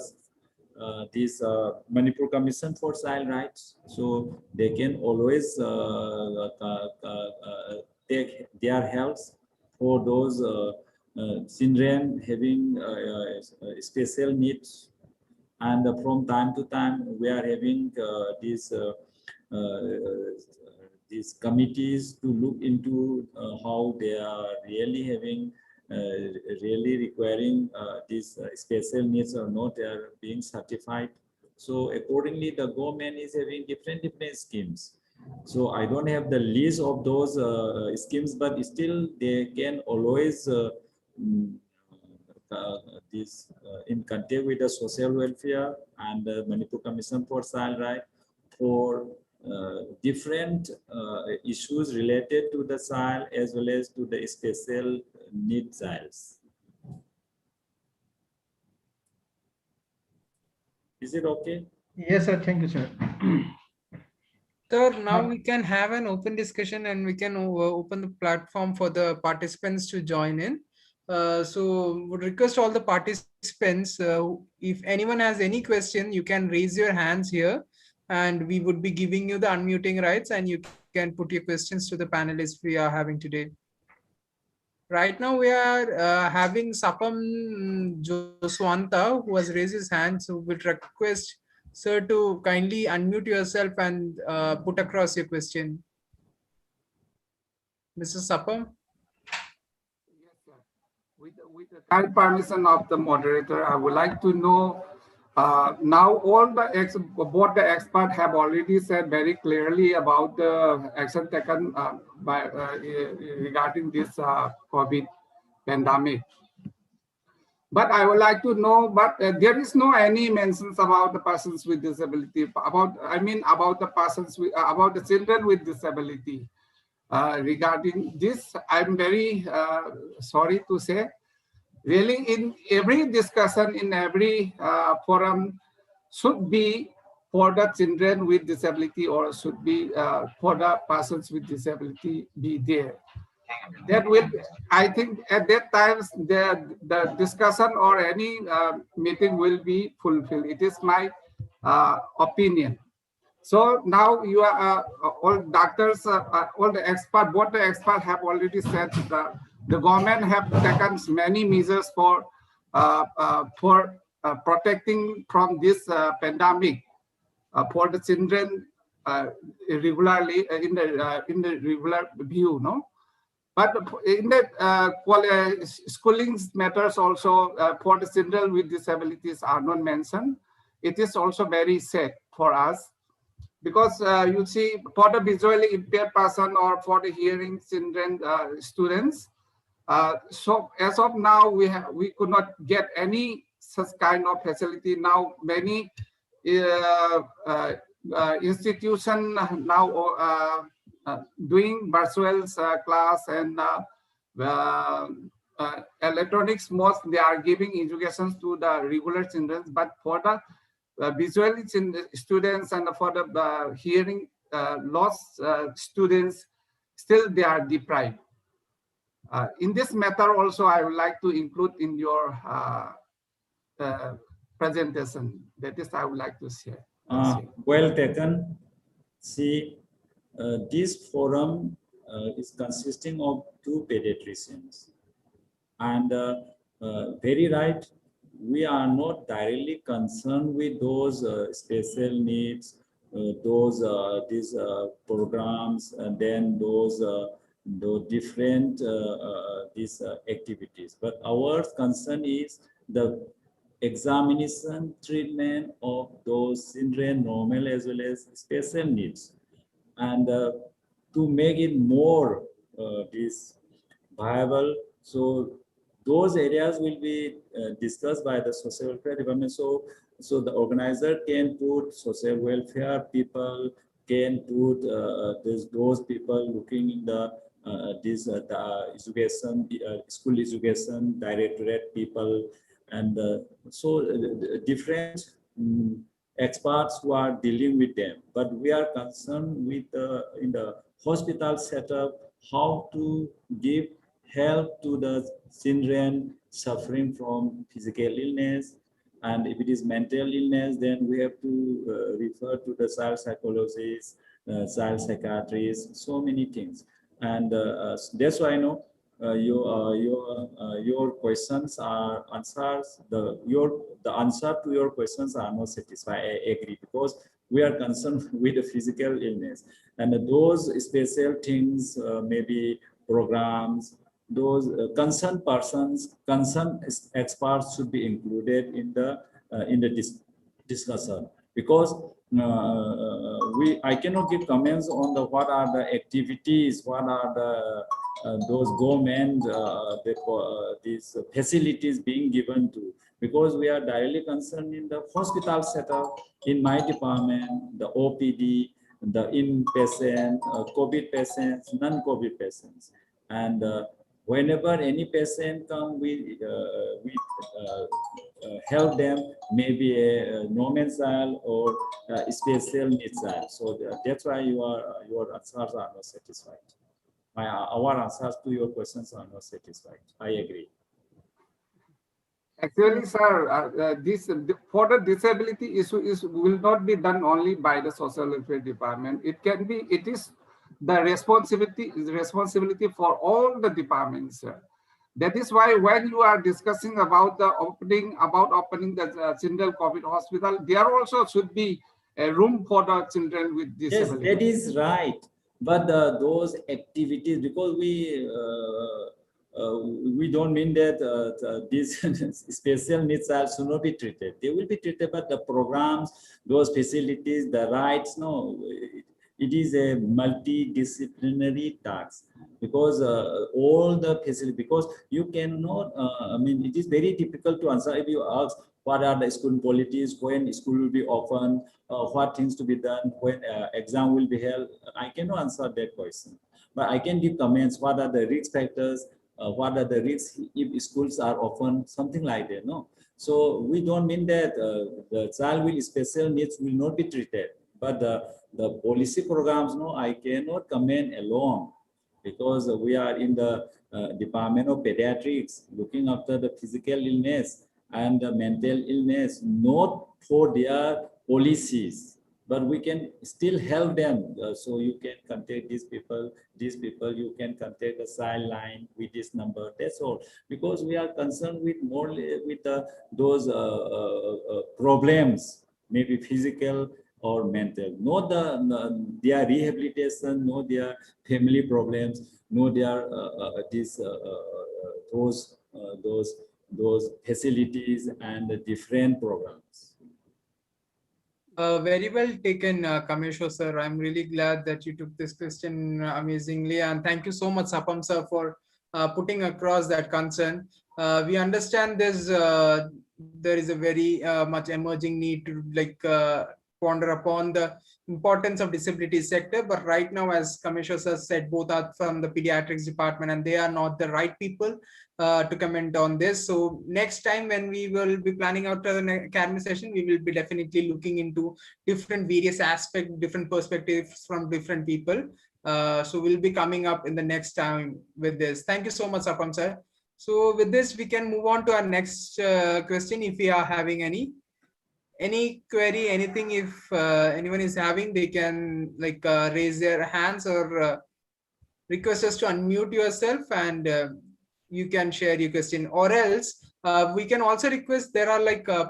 this Manipur Commission for Child Rights. So they can always take their help for those children having special needs. And from time to time, we are having these committees to look into how they are really having really requiring these special needs or not, they are being certified. So accordingly, the government is having different schemes. So I don't have the list of those schemes, but still they can always in contact with the social welfare and the Manipur Commission for Child Rights for different issues related to the child as well as to the special needs childs. Is it okay? Yes, sir. Thank you, sir. Sir, now we can have an open discussion and we can open the platform for the participants to join in. So would request all the participants, if anyone has any question, you can raise your hands here and we would be giving you the unmuting rights and you can put your questions to the panelists we are having today. Right now we are having Sapam Joswanta who has raised his hand, so we'll request sir to kindly unmute yourself and put across your question. Mr. Sapam? Yes, sir. With the kind permission of the moderator, I would like to know, now all both the experts have already said very clearly about the action taken regarding this COVID pandemic. But I would like to know, but there is no any mentions about the persons with disability, about the persons with, about the children with disability. Regarding this, I'm very sorry to say, really in every discussion, in every forum should be for the children with disability or should be for the persons with disability be there. That will, I think at that time, the discussion or any meeting will be fulfilled. It is my opinion. So now you are all doctors, all the experts, both the experts have already said that the government have taken many measures for protecting from this pandemic for the children regularly in the regular view, no. But in the schooling matters also for the children with disabilities are not mentioned. It is also very sad for us because you see for the visually impaired person or for the hearing children students. So as of now, we could not get any such kind of facility. Now many institution now doing virtual class and electronics. Most they are giving education to the regular children, but for the visually students and for the hearing loss students, still they are deprived. In this matter also, I would like to include in your presentation. That is, I would like to share. Well taken. See, this forum is consisting of two pediatricians, and very right, we are not directly concerned with those special needs, these programs, and then those different these activities. But our concern is the examination treatment of those children, normal as well as special needs, and to make it more this viable. So those areas will be discussed by the social welfare department. So the organizer can put social welfare people, can put those people looking in the the education, school education directorate people, and different experts who are dealing with them. But we are concerned with in the hospital setup, how to give help to the children suffering from physical illness, and if it is mental illness, then we have to refer to the child psychologists, child psychiatrists, so many things. And that's why I know your questions are answers. The answer to your questions are not satisfied. I agree, because we are concerned with the physical illness, and those special things, maybe programs, those concerned persons, concerned experts should be included in the discussion, because I cannot give comments on the what are the activities, what are the those government these facilities being given to, because we are directly concerned in the hospital setup. In my department, the OPD, the inpatient, COVID patients, non-COVID patients, and whenever any patient come, we help them, maybe a normal child or special needs child. So that's why your answers are not satisfied. Our answers to your questions are not satisfied. I agree. Actually, sir, this for the disability issue will not be done only by the social welfare department. It is the responsibility for all the departments, sir. That is why when you are discussing about opening the children COVID hospital, there also should be a room for the children with disability. Yes, that is right. But those activities, because we don't mean that these special needs should not be treated. They will be treated, but the programs, those facilities, the rights, no, it is a multidisciplinary task, because all the facilities, because you cannot, I mean, it is very difficult to answer if you ask what are the school policies, when school will be open, what things to be done, when exam will be held. I cannot answer that question, but I can give comments. What are the risk factors? What are the risks if schools are open? Something like that, no? So we don't mean that the child with special needs will not be treated, but the policy programs, no, I cannot comment alone, because we are in the Department of Pediatrics, looking after the physical illness and the mental illness, not for their policies, but we can still help them. So you can contact these people, you can contact the child line with this number. That's all, because we are concerned with more with those problems, maybe physical or mental, not their rehabilitation, no their family problems, no their those facilities and the different programs. Very well taken, Kamesho sir. I'm really glad that you took this question amazingly, and thank you so much, Sapam sir, for putting across that concern. We understand there is a very much emerging need to ponder upon the importance of disability sector, but right now, as Kamesho sir said, both are from the pediatrics department, and they are not the right people to comment on this. So next time when we will be planning out the academy session, we will be definitely looking into different various aspects, different perspectives from different people. So we'll be coming up in the next time with this. Thank you so much, Sapam sir. So with this, we can move on to our next question. If we are having any query, anything, if anyone is having, they can raise their hands or request us to unmute yourself, and you can share your question, or else we can also request, there are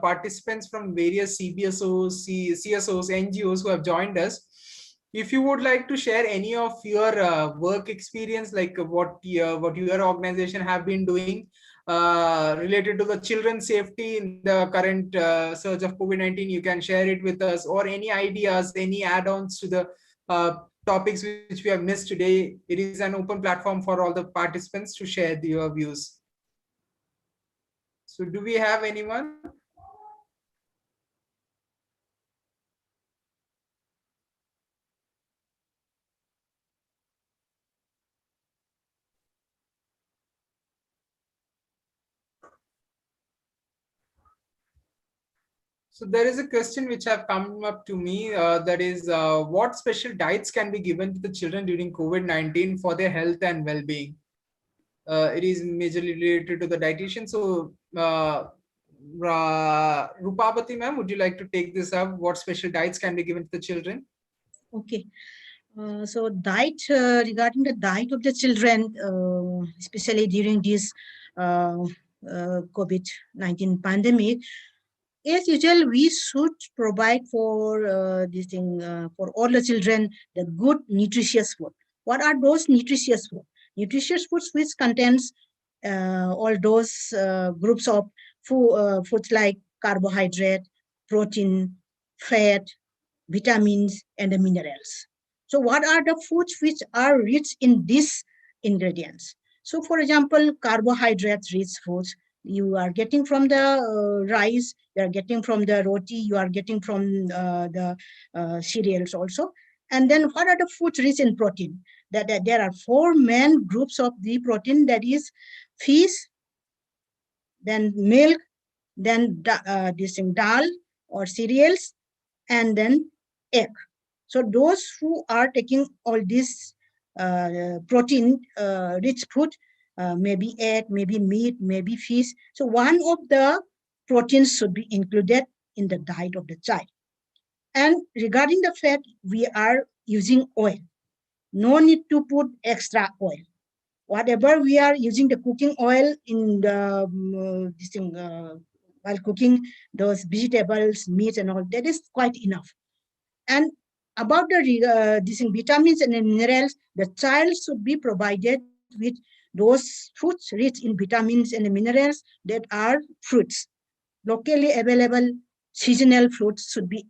participants from various CBSOs, CSOs, NGOs who have joined us. If you would like to share any of your work experience, like what your organization have been doing related to the children's safety in the current surge of COVID-19, you can share it with us, or any ideas, any add-ons to the topics which we have missed today. It is an open platform for all the participants to share your views. So do we have anyone? So there is a question which have come up to me, that is, what special diets can be given to the children during COVID-19 for their health and well-being? It is majorly related to the dietitian. So Rupavati ma'am, would you like to take this up? What special diets can be given to the children? Okay. So diet, regarding the diet of the children, especially during this COVID-19 pandemic, as usual, we should provide for this thing for all the children the good nutritious food. What are those nutritious food? Nutritious foods which contains all those groups of foods like carbohydrate, protein, fat, vitamins, and the minerals. So what are the foods which are rich in these ingredients? So for example, carbohydrate-rich foods, you are getting from the rice, you are getting from the roti, you are getting from the cereals also. And then what are the foods rich in protein? That there are four main groups of the protein, that is fish, then milk, then this thing dal or cereals, and then egg. So those who are taking all this protein rich food, maybe egg, maybe meat, maybe fish. So one of the proteins should be included in the diet of the child. And regarding the fat, we are using oil. No need to put extra oil. Whatever we are using the cooking oil in the this thing, while cooking those vegetables, meat, and all, that is quite enough. And about the vitamins and minerals, the child should be provided with those foods rich in vitamins and minerals that are fruits. Locally available seasonal fruits should be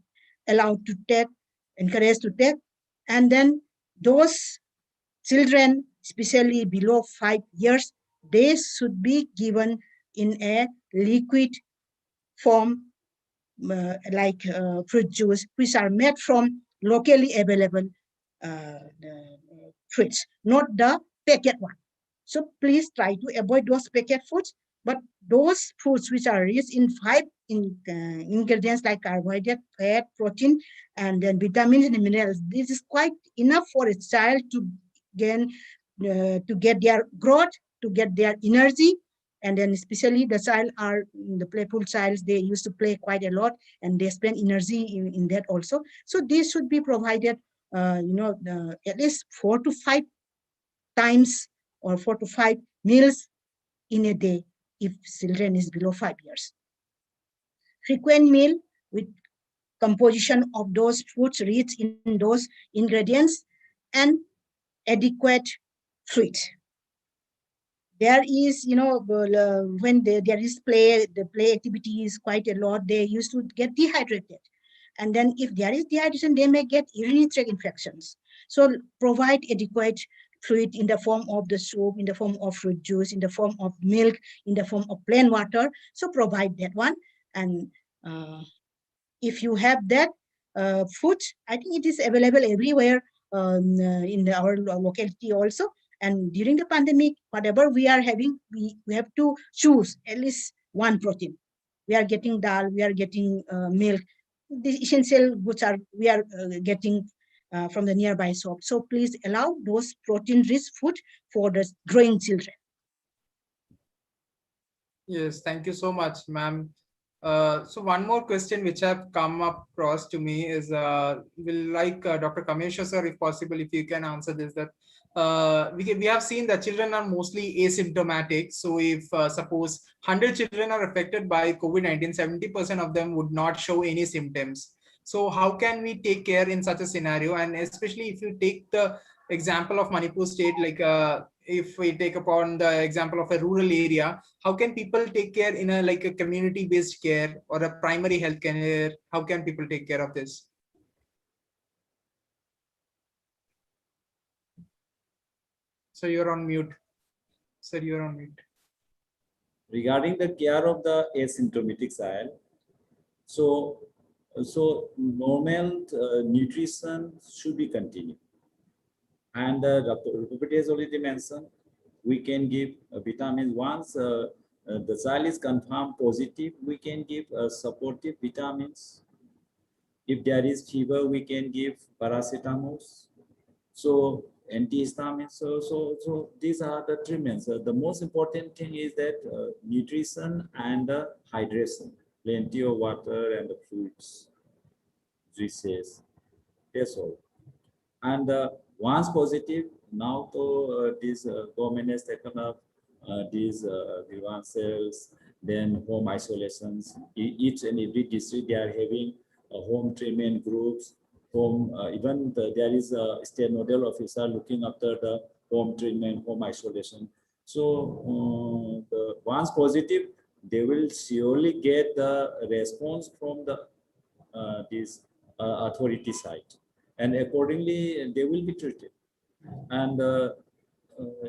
allowed to take, encouraged to take. And then those children, especially below 5 years, they should be given in a liquid form, like fruit juice, which are made from locally available fruits, not the packet one. So please try to avoid those packet foods, but those foods which are rich in 5 ingredients like carbohydrate, fat, protein, and then vitamins and minerals. This is quite enough for a child to gain, to get their growth, to get their energy. And then especially the child are the playful child, they used to play quite a lot and they spend energy in that also. So this should be provided, at least 4 to 5 times or 4 to 5 meals in a day if children is below 5 years. Frequent meal with composition of those foods rich in those ingredients, and adequate fluid. There is, when there is play, the play activity is quite a lot, they used to get dehydrated. And then if there is dehydration, they may get urinary tract infections. So provide adequate fluid in the form of the soup, in the form of fruit juice, in the form of milk, in the form of plain water. So provide that one. And if you have that food, I think it is available everywhere in our locality also. And during the pandemic, whatever we are having, we have to choose at least one protein. We are getting dal, we are getting milk. The essential goods we are getting from the nearby shop. So please allow those protein-rich food for the growing children. Yes, thank you so much, ma'am. So one more question which have come up across to me is, will like Dr. Kamesha sir, if possible, if you can answer this, that we have seen that children are mostly asymptomatic. So if suppose 100 children are affected by COVID-19, 70% of them would not show any symptoms. So how can we take care in such a scenario? And especially if you take the example of Manipur state, like if we take upon the example of a rural area, how can people take care in a like a community-based care or a primary health care? How can people take care of this? So you're on mute. Sir, you're on mute. Regarding the care of the asymptomatic child, so normal nutrition should be continued. And Dr. Rupati has already mentioned, we can give vitamins. Once the child is confirmed positive, we can give supportive vitamins. If there is fever, we can give paracetamol. So antihistamines. So these are the treatments. The most important thing is that nutrition and hydration, plenty of water and the fruits, juices. That's all. And once positive, now this government has taken up these grievances, then home isolations. Each and every district, they are having home treatment groups, home, there is a state nodal officer looking after the home treatment, home isolation. So once positive, they will surely get the response from the this authority side, and accordingly they will be treated. And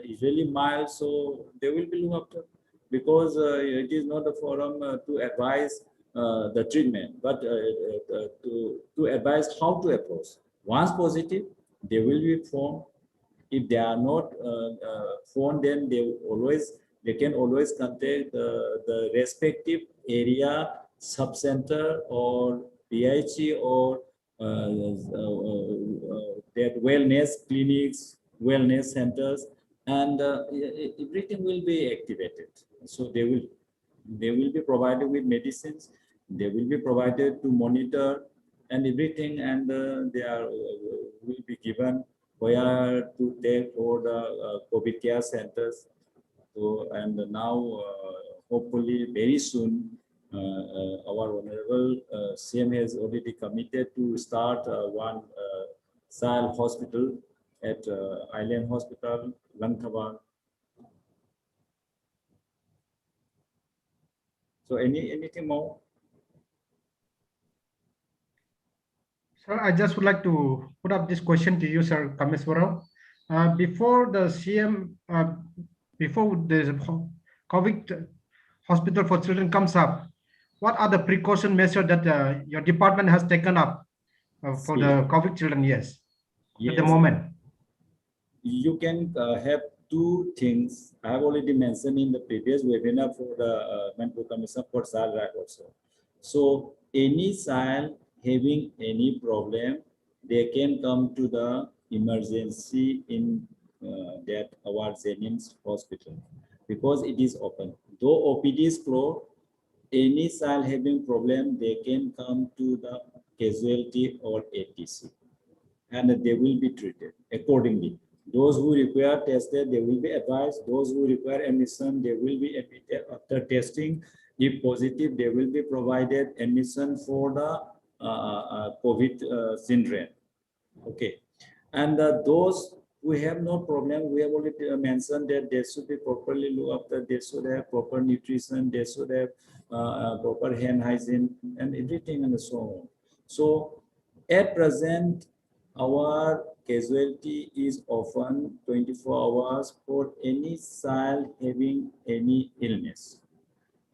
usually mild, so they will be looked after, because it is not a forum to advise the treatment, but to advise how to approach. Once positive, they will be phoned. If they are not phoned, then they can always contact the respective area sub-center or PIC or that wellness clinics, wellness centers, and everything will be activated. So they will be provided with medicines. They will be provided to monitor and everything, and they will be given where to take for the COVID care centers. So, and now hopefully very soon our honorable CM has already committed to start one child hospital at Island Hospital, Langtabang. So anything more? Sir, I just would like to put up this question to you, Sir Kameswarao. Before the CM, before the COVID hospital for children comes up, what are the precaution measures that your department has taken up for the COVID children? Yes, at the moment. You can have two things. I have already mentioned in the previous webinar for the Manipur Commission for Child Rights also. So any child having any problem, they can come to the emergency in that our Jennings hospital, because it is open. Though OPD is closed, any child having problem, they can come to the casualty or ATC, and they will be treated accordingly. Those who require tested, they will be advised. Those who require admission, they will be admitted after testing. If positive, they will be provided admission for the COVID children. Okay, and those who have no problem, we have already mentioned that they should be properly looked after, they should have proper nutrition, they should have proper hand hygiene and everything and so on. So at present, our casualty is often 24 hours for any child having any illness.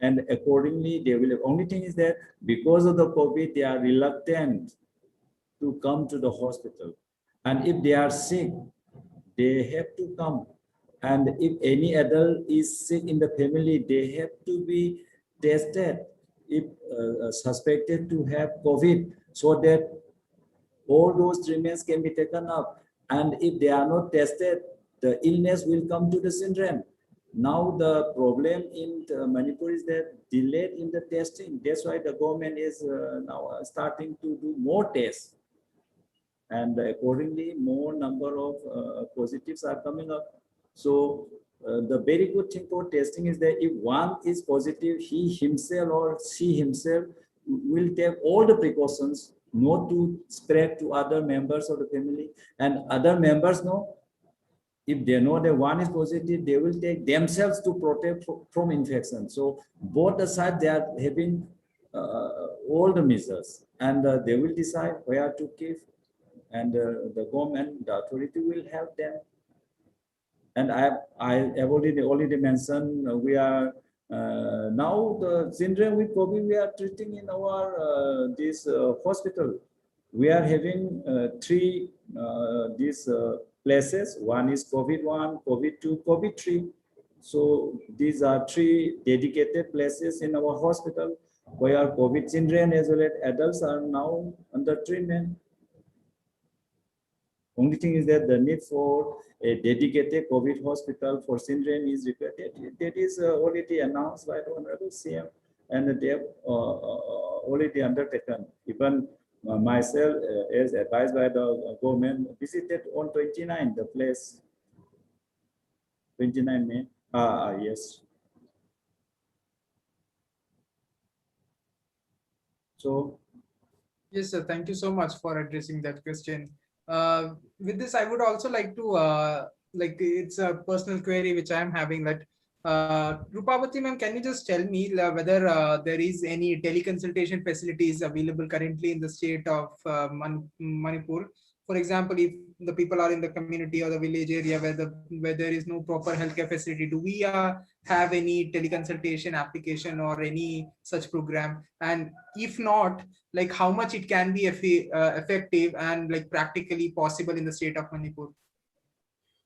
And accordingly, they will, only thing is that because of the COVID, they are reluctant to come to the hospital. And if they are sick, they have to come. And if any adult is sick in the family, they have to be tested if suspected to have COVID, so that all those treatments can be taken up. And if they are not tested, the illness will come to the children. Now the problem in Manipur is that delayed in the testing. That's why the government is now starting to do more tests. And accordingly, more number of positives are coming up. So the very good thing for testing is that if one is positive, he himself or she himself will take all the precautions not to spread to other members of the family, and other members know, if they know that one is positive, they will take themselves to protect from infection. So both the sides, they are having all the measures, and they will decide where to keep, and the government, the authority will help them. And I have already mentioned, we are now the children with COVID, we are treating in our this hospital. We are having three these places. One is COVID-1, COVID-2, COVID-3. So these are three dedicated places in our hospital where COVID children as well as adults are now under treatment. Only thing is that the need for a dedicated COVID hospital for children is required. That is already announced by the Honorable CM, and they have already undertaken. Even myself, as advised by the government, visited on 29 the place. 29 May. Yes. So. Yes, sir. Thank you so much for addressing that question. With this, I would also like to, like, it's a personal query which I'm having, that Rupavati ma'am, can you just tell me whether there is any teleconsultation facilities available currently in the state of Manipur? For example, if the people are in the community or the village area where there is no proper healthcare facility, do we have any teleconsultation application or any such program? And if not, like, how much it can be effective and like practically possible in the state of Manipur?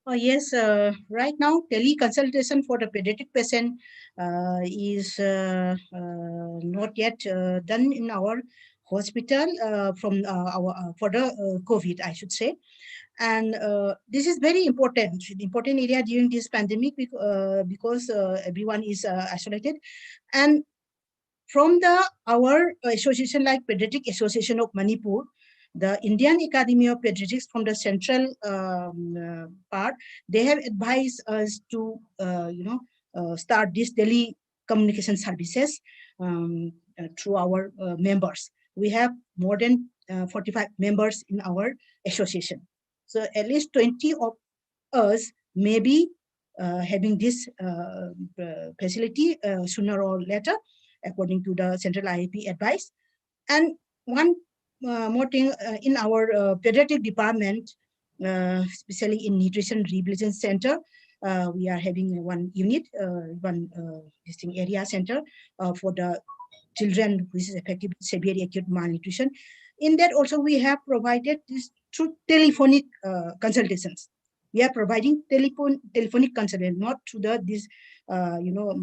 Yes, right now teleconsultation for the pediatric patient is not yet done in our hospital from our for the COVID, I should say. And this is very important area during this pandemic because everyone is isolated. And from our association, like Pediatric Association of Manipur, the Indian Academy of Pediatrics from the central part, they have advised us to start these telecommunication services through our members. We have more than 45 members in our association. So at least 20 of us may be having this facility sooner or later, according to the central IAP advice. And one more thing, in our pediatric department, especially in Nutrition Rehabilitation Center, we are having one unit, one distinct area center for the children who is affected with severe acute malnutrition. In that also we have provided this through telephonic consultations. We are providing telephonic consultation, not through this laptop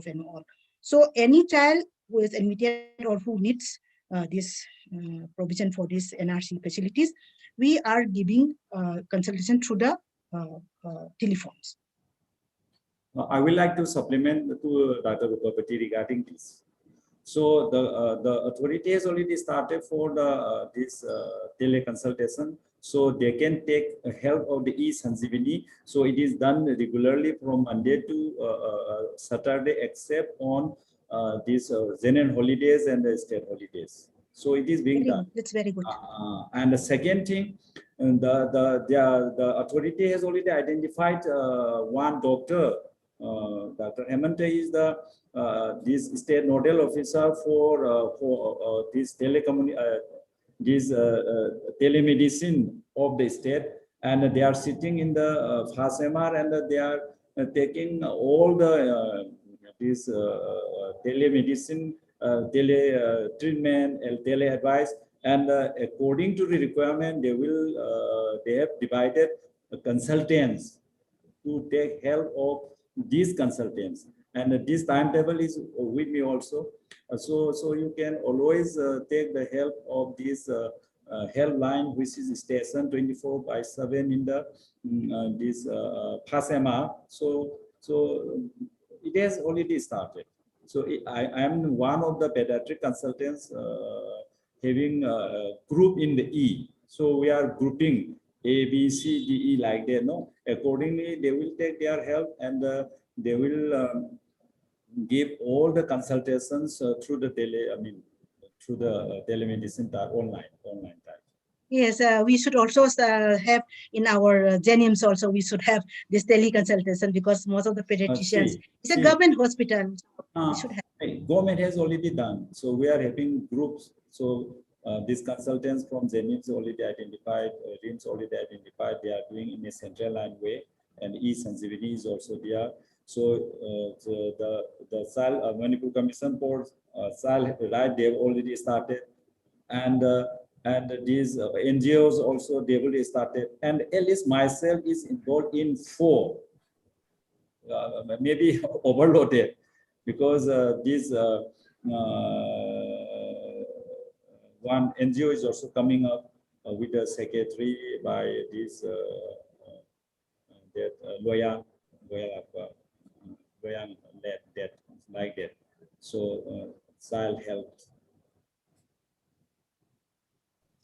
and all. So any child who is admitted or who needs this provision for these NRC facilities, we are giving consultation through the telephones. I would like to supplement to Dr. Rupavati regarding this. So the authority has already started for the this teleconsultation, so they can take help of the e-Sanjeevani. So it is done regularly from Monday to Saturday, except on these general holidays and the state holidays. So it is being done. That's very good. And the second thing, the authority has already identified one doctor. Dr. Hemant is the this state nodal officer for this telemedicine of the state, and they are sitting in the first MR, and they are taking all the this telemedicine, tele treatment, tele advice, and according to the requirement, they have divided consultants to take help of these consultants, and this timetable is with me also. So you can always take the help of this helpline, which is station 24/7 in the this first MR. So it has already started. So I am one of the pediatric consultants having a group in the E. So we are grouping A, B, C, D, E like that. No, accordingly they will take their help, and they will give all the consultations through the through the telemedicine type, online type. Yes, we should also have in our geniums also, we should have this teleconsultation, because most of the pediatricians, it's a government hospital. We should have. Government has already done. So we are having groups. So these consultants from geniums already identified, RIMS already identified, they are doing in a central line way, and e-sensitivity is also there. So the SAL, Manipur Commission for SAL, right, they have already started, and these NGOs also, they already started, and at least myself is involved in 4, maybe overloaded, because this one NGO is also coming up with a secretary by this Loyang led that like that. So SAL helped.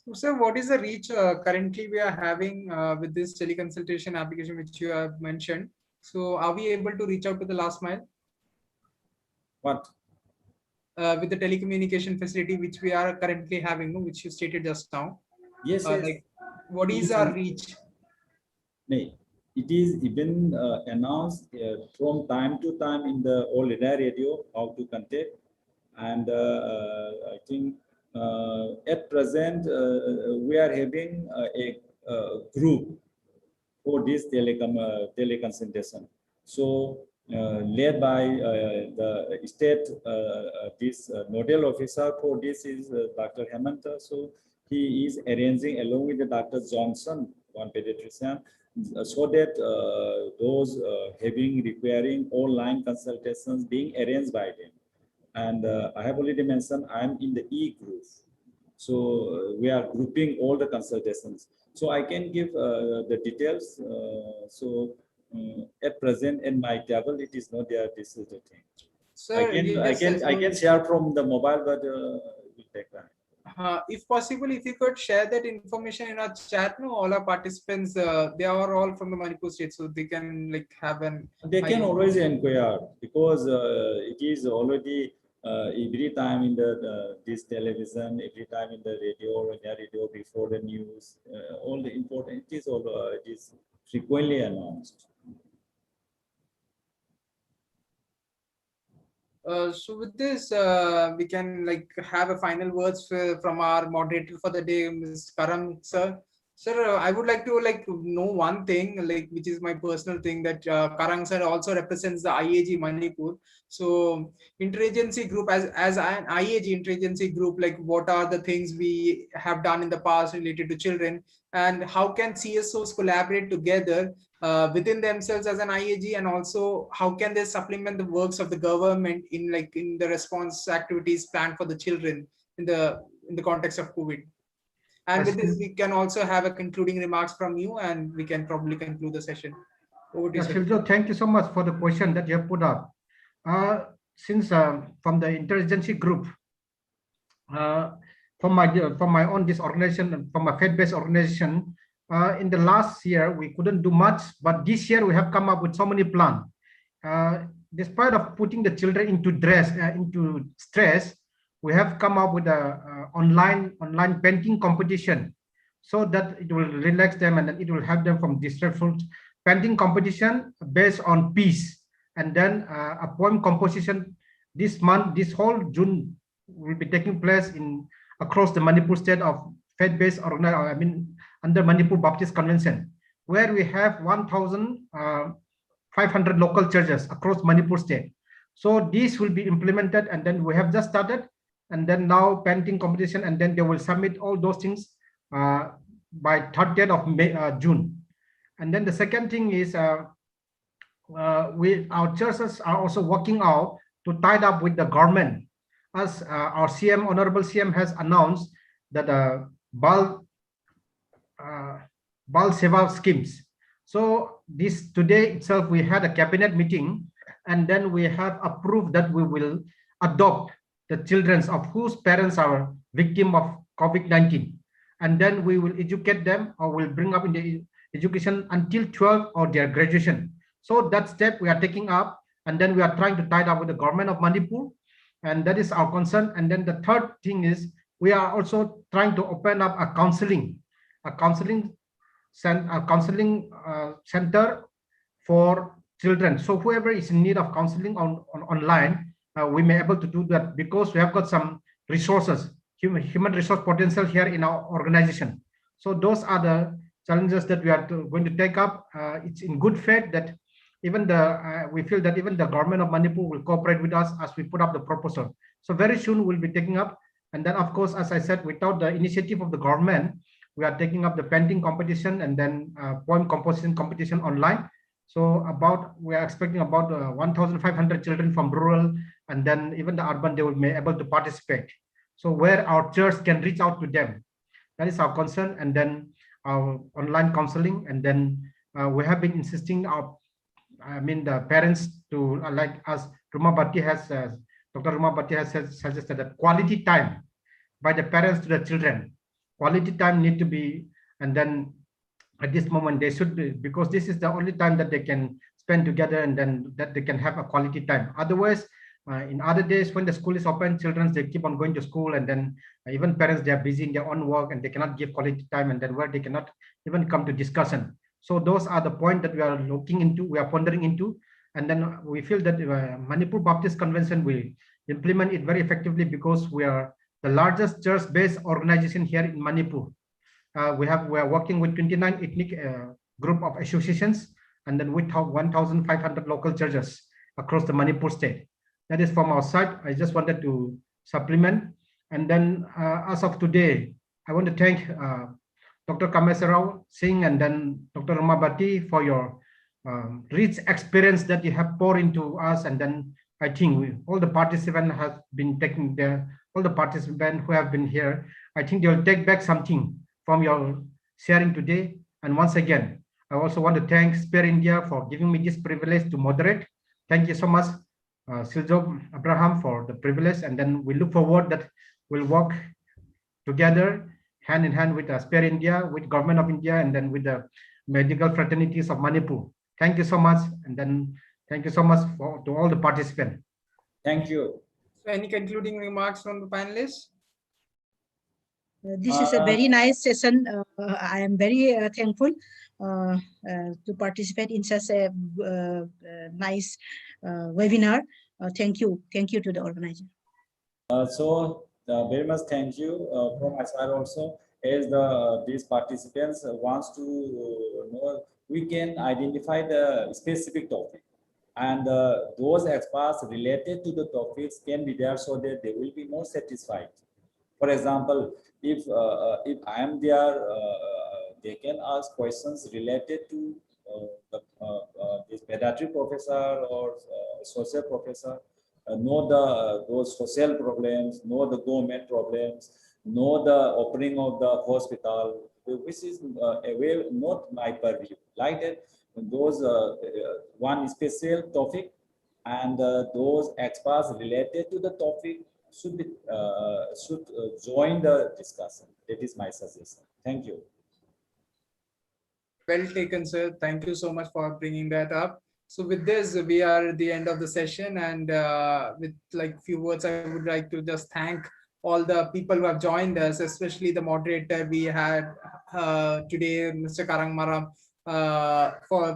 So, sir, what is the reach currently we are having with this teleconsultation application which you have mentioned? So, are we able to reach out to the last mile? What? With the telecommunication facility which we are currently having, which you stated just now. Yes, yes. Like, what is our reach? It is even announced from time to time in the All India Radio how to contact, and I think at present we are having a group for this teleconsultation. So led by the state this nodal officer for this is Dr. Hemant. So he is arranging along with the Dr. Johnson, one pediatrician, so that those requiring online consultations being arranged by them. And I have already mentioned I'm in the E group. So we are grouping all the consultations. So I can give the details. At present in my table, it is not there. This is the thing. Sir, I can share from the mobile, but it will take time. If possible, if you could share that information in our chat, no, all our participants, they are all from the Manipur state, so they can like have an. They can always inquire, because it is already every time in the this television, every time in the radio before the news, all the important. It is frequently announced. So with this, we can like have a final words from our moderator for the day, Ms. Karan, sir. Sir, I would like to know one thing, like which is my personal thing, that Karang sir also represents the IAG Manipur. So interagency group, as an IAG interagency group, like what are the things we have done in the past related to children, and how can CSOs collaborate together within themselves as an IAG, and also how can they supplement the works of the government in the response activities planned for the children in the context of COVID. And with this, we can also have a concluding remarks from you, and we can probably conclude the session. Over to you, Shiljo, thank you so much for the question that you have put up. Since from the interagency group, from my own this organization, from a faith-based organization, in the last year we couldn't do much, but this year we have come up with so many plans. Despite of putting the children into stress, we have come up with a online painting competition, so that it will relax them and then it will help them from distressful painting competition based on peace. And then a poem composition this month, this whole June, will be taking place in across the Manipur state of faith-based under Manipur Baptist Convention, where we have 1,500 local churches across Manipur state. So this will be implemented, and then we have just started, and then now painting competition, and then they will submit all those things by 30th of June. And then the second thing is our churches are also working out to tie up with the government, as our CM, Honorable CM, has announced that Bal Seva schemes. So this today itself we had a cabinet meeting, and then we have approved that we will adopt the children of whose parents are victim of COVID-19, and then we will educate them, or will bring up in the education until 12 or their graduation. So that step we are taking up, and then we are trying to tie it up with the government of Manipur, and that is our concern. And then the third thing is we are also trying to open up a counseling center for children. So whoever is in need of counseling online, we may able to do that, because we have got some resources, human resource potential here in our organization. So those are the challenges that we are going to take up. It's in good faith that even we feel that even the government of Manipur will cooperate with us as we put up the proposal. So very soon we'll be taking up. And then, of course, as I said, without the initiative of the government, we are taking up the painting competition and then poem composition competition online. So we are expecting about 1,500 children from rural and then even the urban, they will be able to participate. So where our church can reach out to them, that is our concern. And then our online counseling, and then we have been insisting the parents to, like as Dr. Ruma Bhatti has suggested, that quality time by the parents to the children, quality time need to be, and then at this moment they should be, because this is the only time that they can spend together, and then that they can have a quality time. Otherwise, in other days when the school is open, children, they keep on going to school, and then even parents, they are busy in their own work and they cannot give quality time, and then where they cannot even come to discussion. So those are the points that we are looking into, we are pondering into, and then we feel that Manipur Baptist Convention will implement it very effectively, because we are the largest church-based organization here in Manipur. We are working with 29 ethnic group of associations, and then with 1,500 local churches across the Manipur state. That is from our side. I just wanted to supplement. And then as of today, I want to thank Dr. Kamesarao Singh and then Dr. Ruma Bhatti for your rich experience that you have poured into us. And then I think all the participants have been taking all the participants who have been here, I think they will take back something from your sharing today. And once again, I also want to thank Spare India for giving me this privilege to moderate. Thank you so much, Siljo Abraham, for the privilege. And then we look forward that we'll work together hand in hand with Spare India, with Government of India, and then with the medical fraternities of Manipur. Thank you so much. And then thank you so much to all the participants. Thank you. So any concluding remarks from the panelists? This is a very nice session. I am very thankful to participate in such a nice webinar. Thank you to the organizer. Very much thank you from my side also, as these participants wants to know, we can identify the specific topic, and those experts related to the topics can be there, so that they will be more satisfied. For example, if I am there, they can ask questions related to this pediatric professor or social professor, know those social problems, know the government problems, know the opening of the hospital, which is a way not my purview. Like that, those one special topic, and those experts related to the topic should join the discussion. That is my suggestion. Thank you. Well taken, sir. Thank you so much for bringing that up. So with this, we are at the end of the session, and with like few words, I would like to just thank all the people who have joined us, especially the moderator we had today, Mr. Karangmara.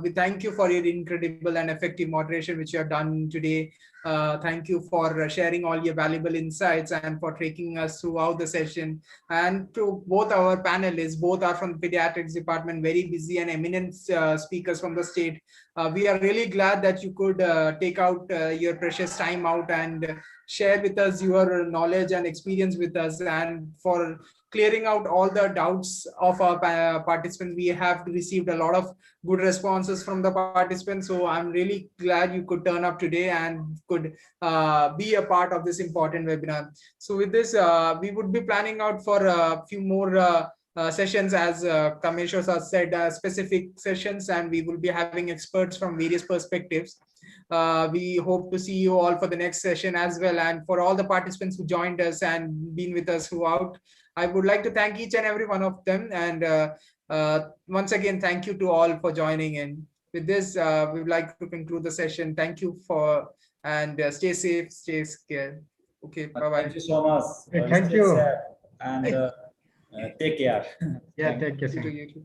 We thank you for your incredible and effective moderation which you have done today. Thank you for sharing all your valuable insights and for taking us throughout the session. And to both our panelists, both are from the pediatrics department, very busy and eminent speakers from the state. We are really glad that you could take out your precious time out and share with us your knowledge and experience with us, and for clearing out all the doubts of our participants. We have received a lot of good responses from the participants. So I'm really glad you could turn up today and could be a part of this important webinar. So with this, we would be planning out for a few more sessions, as Kameshwar sir said, specific sessions, and we will be having experts from various perspectives. We hope to see you all for the next session as well. And for all the participants who joined us and been with us throughout, I would like to thank each and every one of them. And once again, thank you to all for joining in. With this, we would like to conclude the session. Thank you for, and stay safe, stay scared. Okay, bye-bye. Thank you so much. Thank you. And take care. Yeah, thank you. You too.